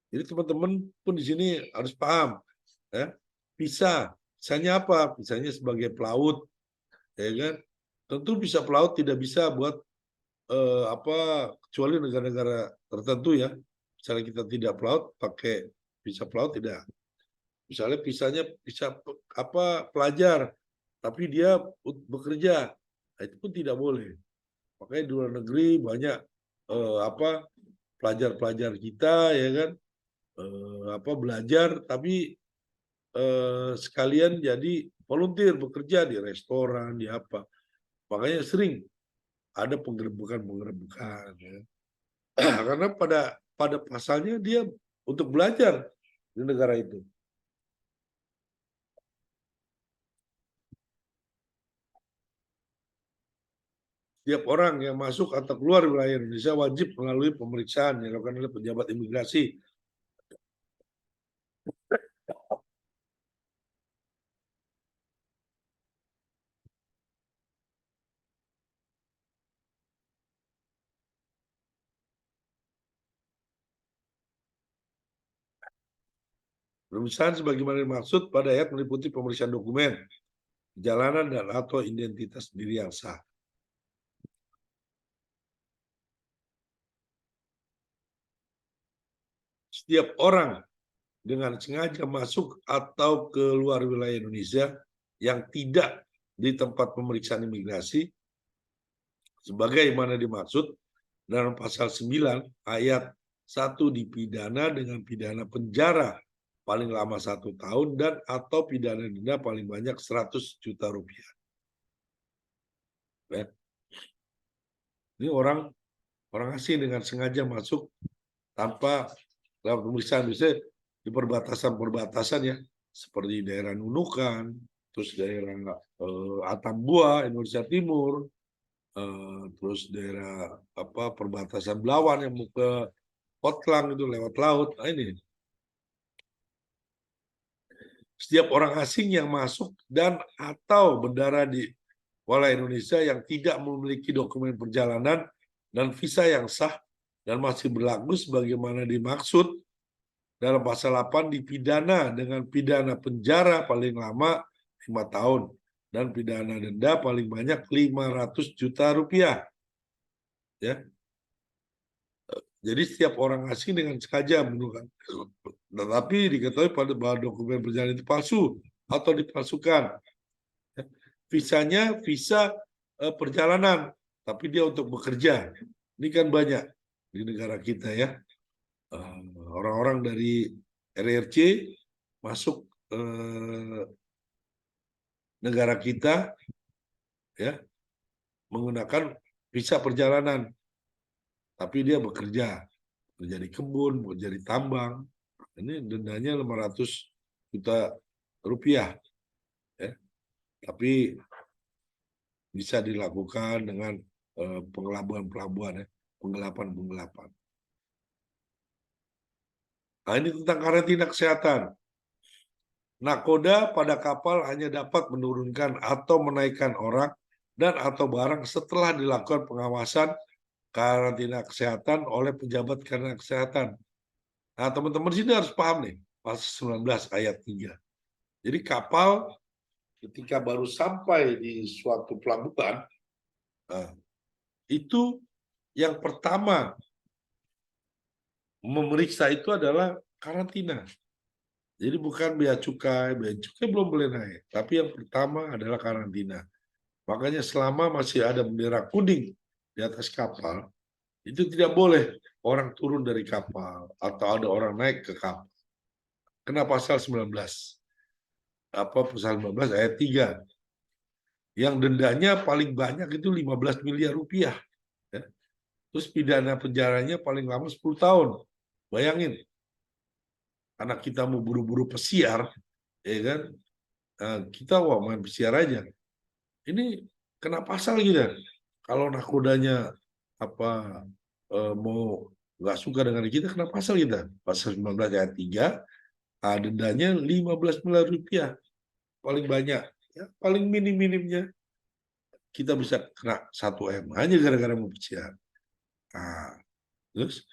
Jadi teman-teman pun di sini harus paham, ya. Visanya apa? Visanya sebagai pelaut, ya kan? Tentu visa pelaut tidak bisa buat kecuali negara-negara tertentu ya. Misalnya kita tidak pelaut pakai visa pelaut tidak. Misalnya visanya bisa pelajar, tapi dia bekerja, nah, itu pun tidak boleh. Makanya di luar negeri banyak pelajar-pelajar kita ya kan belajar, tapi sekalian jadi volunteer bekerja di restoran, di apa. Makanya sering ada penggerebekan ya. Karena pada pasalnya dia untuk belajar di negara itu. Setiap orang yang masuk atau keluar wilayah Indonesia wajib melalui pemeriksaan yang dilakukan oleh pejabat imigrasi. Pemeriksaan sebagaimana dimaksud pada ayat meliputi pemeriksaan dokumen, perjalanan dan atau identitas diri yang sah. Setiap orang dengan sengaja masuk atau keluar wilayah Indonesia yang tidak di tempat pemeriksaan imigrasi sebagaimana dimaksud dalam pasal 9 ayat 1 dipidana dengan pidana penjara paling lama 1 tahun dan atau pidana denda paling banyak 100 juta rupiah. Ini orang asing dengan sengaja masuk tanpa dalam pemeriksaan, misalnya di perbatasan ya, seperti daerah Nunukan, terus daerah Atambua, Indonesia Timur, terus daerah perbatasan Belawan yang mau ke Kotlang itu lewat laut. Nah, ini setiap orang asing yang masuk dan atau mendarat di wilayah Indonesia yang tidak memiliki dokumen perjalanan dan visa yang sah dan masih berlaku sebagaimana dimaksud dalam pasal 8 dipidana dengan pidana penjara paling lama 5 tahun dan pidana denda paling banyak 500 juta rupiah. Ya. Jadi setiap orang asing dengan sengaja menggunakan, tetapi diketahui pada bahwa dokumen perjalanan itu palsu atau dipalsukan. Visanya visa perjalanan, tapi dia untuk bekerja. Ini kan banyak di negara kita ya. Orang-orang dari RRC masuk negara kita ya menggunakan visa perjalanan, tapi dia bekerja di kebun, bekerja di tambang. Ini dendanya 500 juta rupiah. Ya. Tapi bisa dilakukan dengan pengelapan-pengelapan ya, penggelapan. Nah, ini tentang karantina kesehatan. Nakoda pada kapal hanya dapat menurunkan atau menaikkan orang dan atau barang setelah dilakukan pengawasan karantina kesehatan oleh pejabat karantina kesehatan. Nah, teman-teman sini harus paham nih, pasal 19 ayat 3. Jadi kapal ketika baru sampai di suatu pelabuhan, itu yang pertama memeriksa itu adalah karantina. Jadi bukan bea cukai belum boleh naik, tapi yang pertama adalah karantina. Makanya selama masih ada bendera kuning di atas kapal, itu tidak boleh orang turun dari kapal atau ada orang naik ke kapal. Kena pasal 19. Pasal 19 ayat 3. Yang dendanya paling banyak itu 15 miliar rupiah. Ya. Terus pidana penjaranya paling lama 10 tahun. Bayangin, anak kita mau buru-buru pesiar, ya kan? Kita main pesiar aja. Ini kena pasal gitu. Kalau nakodanya mau nggak suka dengan kita, kena pasal kita. Pasal 19 ayat 3, dendanya 15 miliar rupiah. Paling banyak, ya, paling minim-minimnya kita bisa kena 1 M aja gara-gara mau pesiar. Terus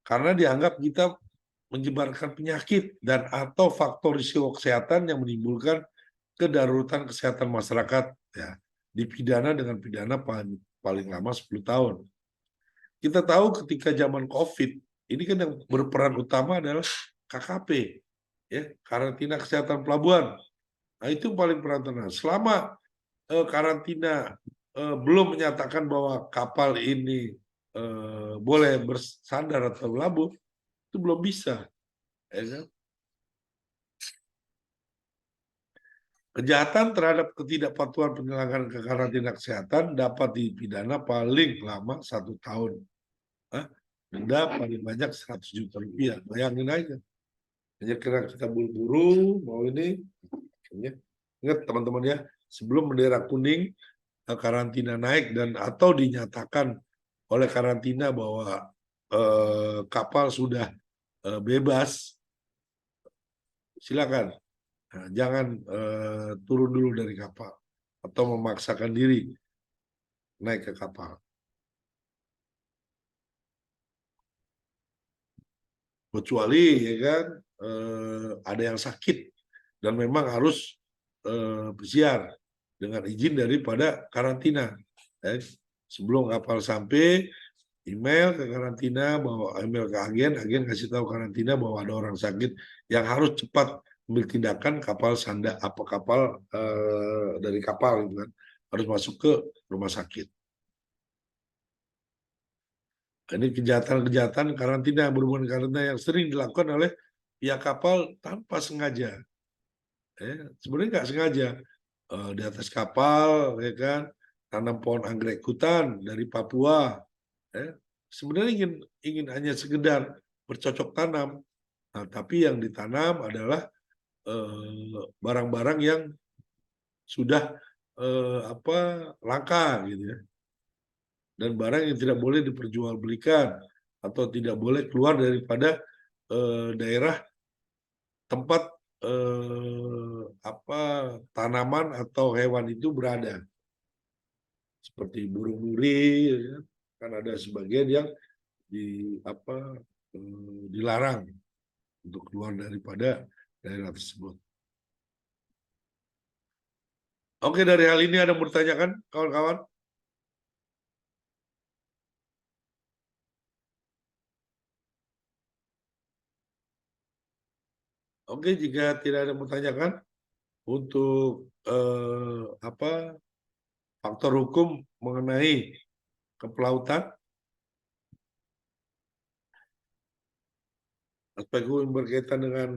karena dianggap kita menyebarkan penyakit dan atau faktor risiko kesehatan yang menimbulkan kedaruratan kesehatan masyarakat ya, dipidana dengan pidana paling lama 10 tahun. Kita tahu ketika zaman COVID, ini kan yang berperan utama adalah KKP, ya, karantina kesehatan pelabuhan. Nah, itu paling peran. Selama karantina belum menyatakan bahwa kapal ini boleh bersandar atau berlabuh, itu belum bisa. Ya kan? Kejahatan terhadap ketidakpatuhan penyelenggaraan karantina kesehatan dapat dipidana paling lama 1 tahun. Denda paling banyak 100 juta rupiah. Bayangin aja. Hanya karena kita buru-buru mau ini. Ingat teman-teman ya, sebelum bendera kuning karantina naik dan atau dinyatakan oleh karantina bahwa kapal sudah bebas, silakan. Nah, jangan turun dulu dari kapal atau memaksakan diri naik ke kapal. Kecuali ya kan ada yang sakit dan memang harus pesiar dengan izin daripada karantina. Sebelum kapal sampai, email ke karantina, bahwa email ke agen kasih tahu karantina bahwa ada orang sakit yang harus cepat ambil tindakan kapal dari kapal gitu kan, harus masuk ke rumah sakit. Ini kejahatan karantina berhubungan karantina yang sering dilakukan oleh pihak kapal tanpa sengaja. Sebenarnya nggak sengaja. Di atas kapal, ya kan, tanam pohon anggrek hutan dari Papua. Sebenarnya ingin hanya sekedar bercocok tanam. Nah, tapi yang ditanam adalah barang-barang yang sudah langka gitu ya. Dan barang yang tidak boleh diperjualbelikan atau tidak boleh keluar daripada daerah tempat tanaman atau hewan itu berada, seperti burung duri, ya. Kan ada sebagian yang dilarang untuk keluar daripada daerah tersebut. Oke, dari hal ini ada yang bertanyakan kawan-kawan? Oke, jika tidak ada yang bertanyakan, untuk faktor hukum mengenai kepelautan, aspek hukum berkaitan dengan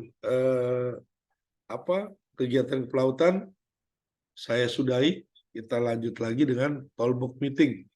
kegiatan kelautan, saya sudahi. Kita lanjut lagi dengan talkbook meeting.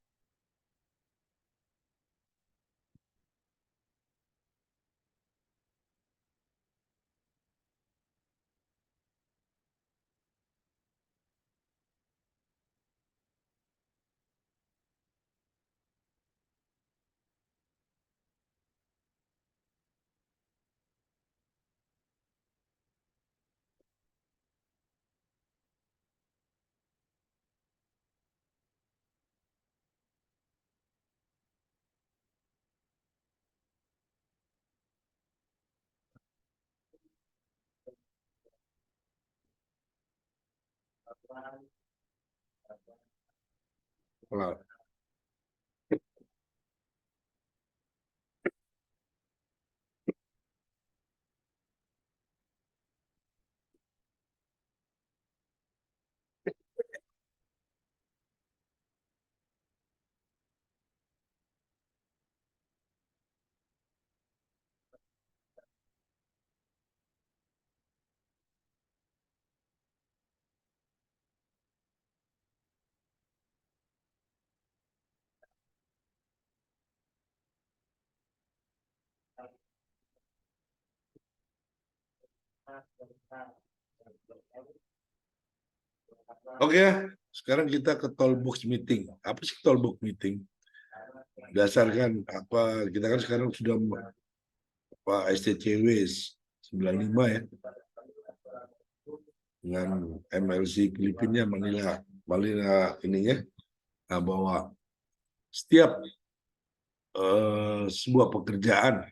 Oke, sekarang kita ke talkbook meeting. Apa sih talkbook meeting? Berdasarkan kita kan sekarang sudah STCW 95 ya, dengan MLC Filipina Manila ininya, bahwa setiap sebuah pekerjaan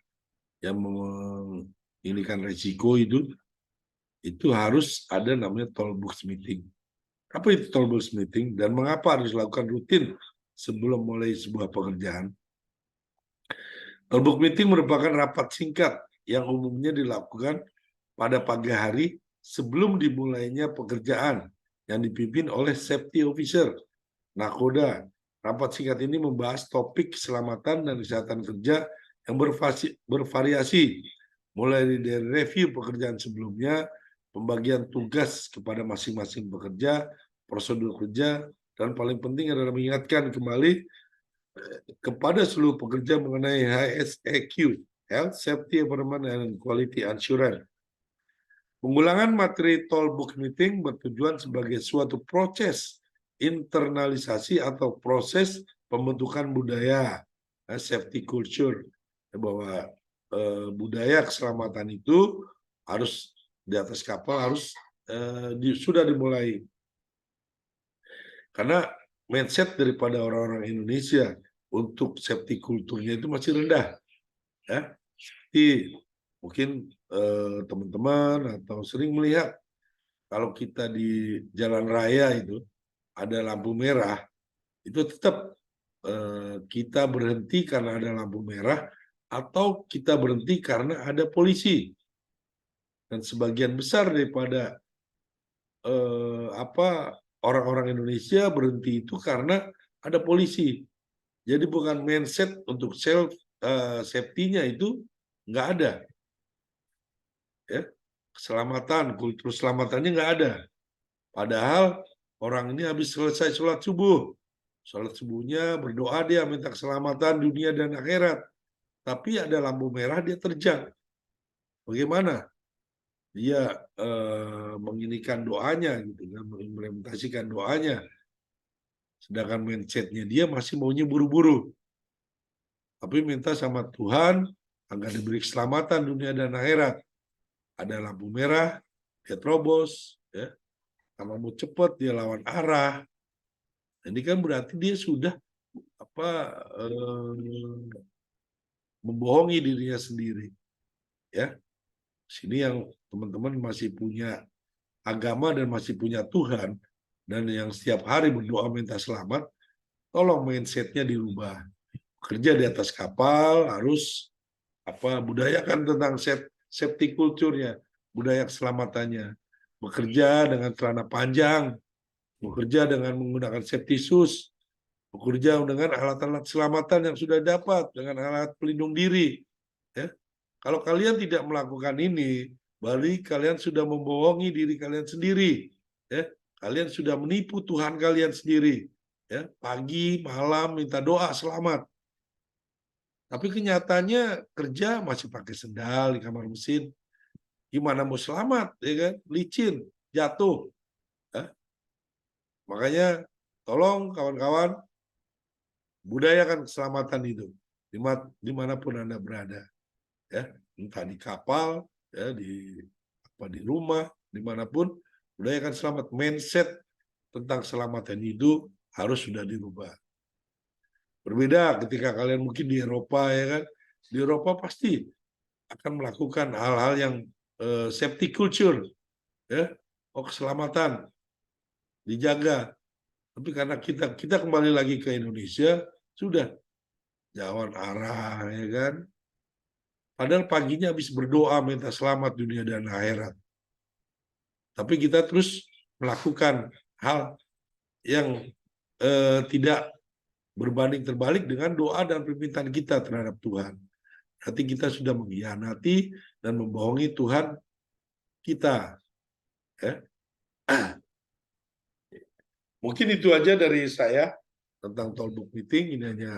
yang menginginkan resiko itu harus ada namanya talkbook meeting. Apa itu toolbox meeting dan mengapa harus dilakukan rutin sebelum mulai sebuah pekerjaan? Toolbox meeting merupakan rapat singkat yang umumnya dilakukan pada pagi hari sebelum dimulainya pekerjaan yang dipimpin oleh safety officer, nakoda. Rapat singkat ini membahas topik keselamatan dan kesehatan kerja yang bervariasi, mulai dari review pekerjaan sebelumnya, pembagian tugas kepada masing-masing pekerja, prosedur kerja, dan paling penting adalah mengingatkan kembali kepada seluruh pekerja mengenai HSEQ, Health, Safety, Environment, and Quality Assurance. Pengulangan materi toolbox meeting bertujuan sebagai suatu proses internalisasi atau proses pembentukan budaya safety culture, bahwa budaya keselamatan itu harus di atas kapal harus sudah dimulai, karena mindset daripada orang-orang Indonesia untuk safety kulturnya itu masih rendah, ya. Jadi mungkin teman-teman atau sering melihat kalau kita di jalan raya itu ada lampu merah, itu tetap kita berhenti karena ada lampu merah atau kita berhenti karena ada polisi. Dan sebagian besar daripada orang-orang Indonesia berhenti itu karena ada polisi. Jadi bukan mindset untuk safety-nya itu nggak ada, ya. Keselamatan, kultur keselamatannya nggak ada. Padahal orang ini habis selesai sholat subuhnya berdoa, dia minta keselamatan dunia dan akhirat. Tapi ada lampu merah, dia terjang. Bagaimana dia menginikan doanya, gitu kan, mengimplementasikan doanya, sedangkan mindsetnya dia masih maunya buru-buru. Tapi minta sama Tuhan agar diberi keselamatan dunia dan akhirat. Ada lampu merah, dia terobos, ya. Kalau mau cepat dia lawan arah. Ini kan berarti dia sudah membohongi dirinya sendiri, ya. Sini yang teman-teman masih punya agama dan masih punya Tuhan dan yang setiap hari berdoa minta selamat, tolong mindsetnya dirubah. Kerja di atas kapal harus budayakan tentang safety culture-nya, budaya keselamatannya. Bekerja dengan celana panjang, bekerja dengan menggunakan safety shoes, bekerja dengan alat-alat keselamatan yang sudah dapat, dengan alat pelindung diri. Ya. Kalau kalian tidak melakukan ini, berarti kalian sudah membohongi diri kalian sendiri. Ya. Kalian sudah menipu Tuhan kalian sendiri. Ya. Pagi, malam, minta doa selamat. Tapi kenyataannya kerja masih pakai sendal di kamar mesin. Gimana mau selamat, ya kan? Licin, jatuh. Ya. Makanya tolong kawan-kawan budayakan keselamatan itu dimanapun Anda berada, ya, entah di kapal, ya, di rumah, dimanapun, budayakan selamat. Mindset tentang keselamatan itu harus sudah dirubah. Berbeda ketika kalian mungkin di Eropa, ya kan, di Eropa pasti akan melakukan hal-hal yang safety culture, ya, keselamatan dijaga. Tapi karena kita kembali lagi ke Indonesia, sudah jauhan arah, ya kan. Padahal paginya habis berdoa minta selamat dunia dan akhirat. Tapi kita terus melakukan hal yang tidak berbanding terbalik dengan doa dan permintaan kita terhadap Tuhan. Berarti kita sudah mengkhianati dan membohongi Tuhan kita. Ya. Mungkin itu aja dari saya tentang toolbox meeting. Ini hanya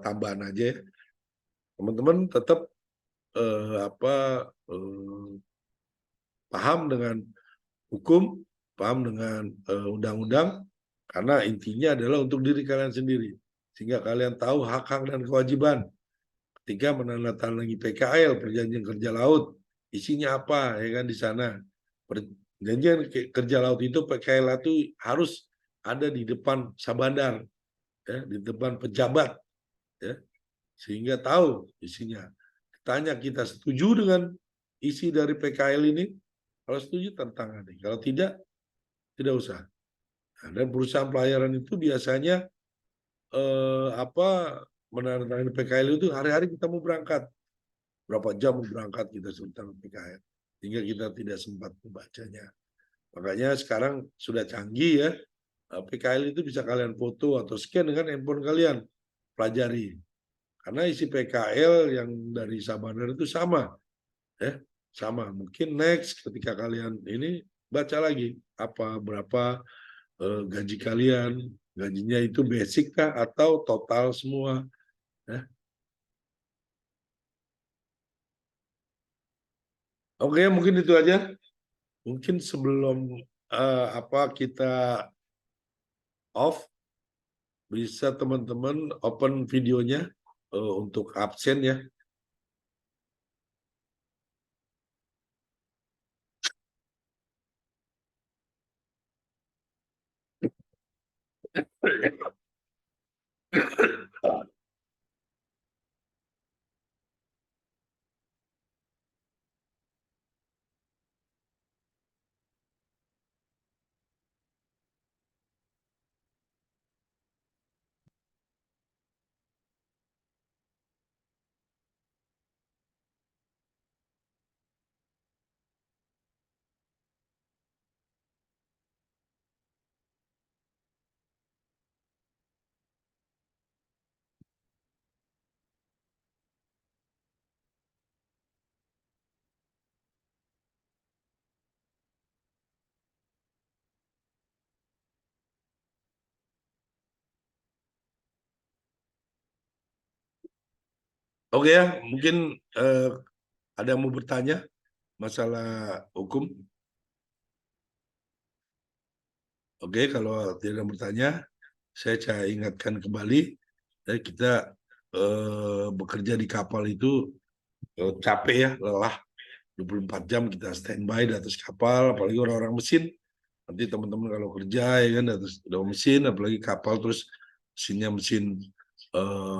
tambahan aja. Teman-teman tetap paham dengan hukum, paham dengan undang-undang, karena intinya adalah untuk diri kalian sendiri. Sehingga kalian tahu hak-hak dan kewajiban. Ketika menandatangani PKL, perjanjian kerja laut, isinya apa, ya kan, di sana. Perjanjian kerja laut itu, PKL itu harus ada di depan sabandar, ya, di depan pejabat, ya, sehingga tahu isinya. Tanya kita setuju dengan isi dari PKL ini, kalau setuju tentang ini, kalau tidak usah. Nah, dan perusahaan pelayaran itu biasanya menandatangani PKL itu hari-hari kita mau berangkat, berapa jam mau berangkat kita tentang PKL, hingga kita tidak sempat membacanya. Makanya sekarang sudah canggih ya, PKL itu bisa kalian foto atau scan dengan handphone kalian, pelajari. Karena isi PKL yang dari Sabanar itu sama, ya, sama. Mungkin next ketika kalian ini baca lagi berapa gaji kalian, gajinya itu basic kah atau total semua, ya. Oke, mungkin itu aja. Mungkin sebelum kita off, bisa teman-teman open videonya untuk absen ya. Oke ya, mungkin ada yang mau bertanya masalah hukum. Oke, kalau tidak ada bertanya, saya ingatkan kembali, kita bekerja di kapal itu capek ya, lelah. 24 jam kita standby di atas kapal, apalagi orang-orang mesin. Nanti teman-teman kalau kerja ya kan, di atas udah mesin, apalagi kapal terus mesinnya mesin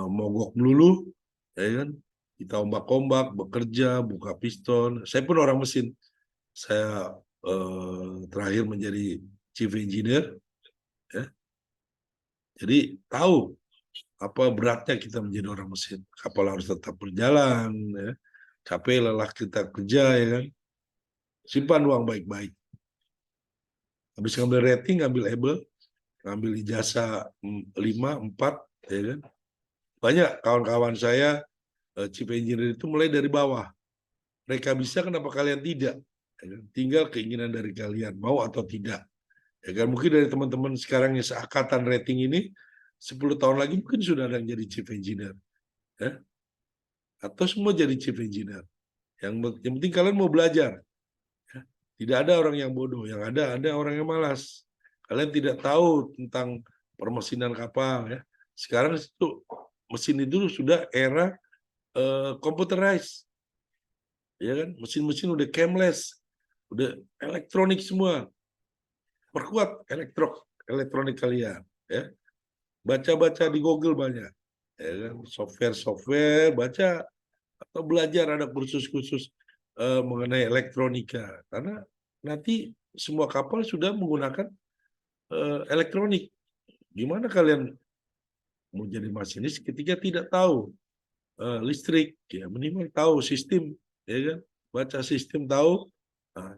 mogok melulu, ya kan. Kita ombak-ombak, bekerja, buka piston. Saya pun orang mesin. Saya terakhir menjadi chief engineer, ya. Jadi tahu apa beratnya kita menjadi orang mesin. Kapal harus tetap berjalan, ya. Capek lelah kita kerja, ya kan. Simpan uang baik-baik. Habis ngambil rating, ngambil label, ngambil ijazah 5, 4, ya kan. Banyak kawan-kawan saya chief engineer itu mulai dari bawah. Mereka bisa, kenapa kalian tidak? Ya kan? Tinggal keinginan dari kalian, mau atau tidak. Ya kan, mungkin dari teman-teman sekarang yang seangkatan rating ini 10 tahun lagi mungkin sudah ada yang jadi chief engineer, ya. Atau semua jadi chief engineer. Yang penting kalian mau belajar, ya. Tidak ada orang yang bodoh, yang ada orang yang malas. Kalian tidak tahu tentang permesinan kapal, ya. Sekarang itu mesin itu sudah era computerized, ya kan. Mesin-mesin udah camless, udah elektronik semua. Perkuat elektronik kalian, ya. Baca-baca di Google banyak, ya kan, software baca atau belajar, ada kursus-kursus mengenai elektronika, karena nanti semua kapal sudah menggunakan elektronik. Gimana kalian mau jadi masinis ketika tidak tahu listrik, ya minimal tahu sistem, ya kan, baca sistem tahu. Nah,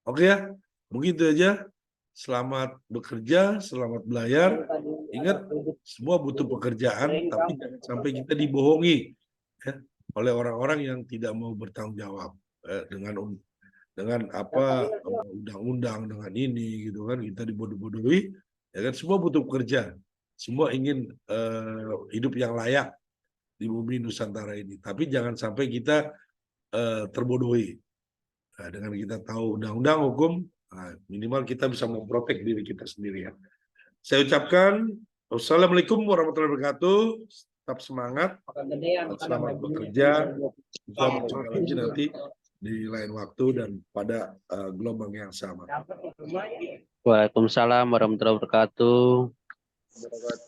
oke ya, mungkin itu aja. Selamat bekerja, selamat belayar. Ingat, semua butuh pekerjaan, tapi jangan sampai kita dibohongi, ya, oleh orang-orang yang tidak mau bertanggung jawab dengan undang-undang, dengan ini gitu kan, kita dibodoh-bodohi, ya kan. Semua butuh pekerja, semua ingin hidup yang layak di bumi Nusantara ini, tapi jangan sampai kita terbodohi. Nah, dengan kita tahu undang-undang hukum, minimal kita bisa memprotek diri kita sendiri, ya. Saya ucapkan wassalamualaikum warahmatullahi wabarakatuh. Tetap semangat, selamat bekerja. Kita berjumpa lagi nanti di lain waktu dan pada gelombang yang sama. Waalaikumsalam warahmatullahi wabarakatuh.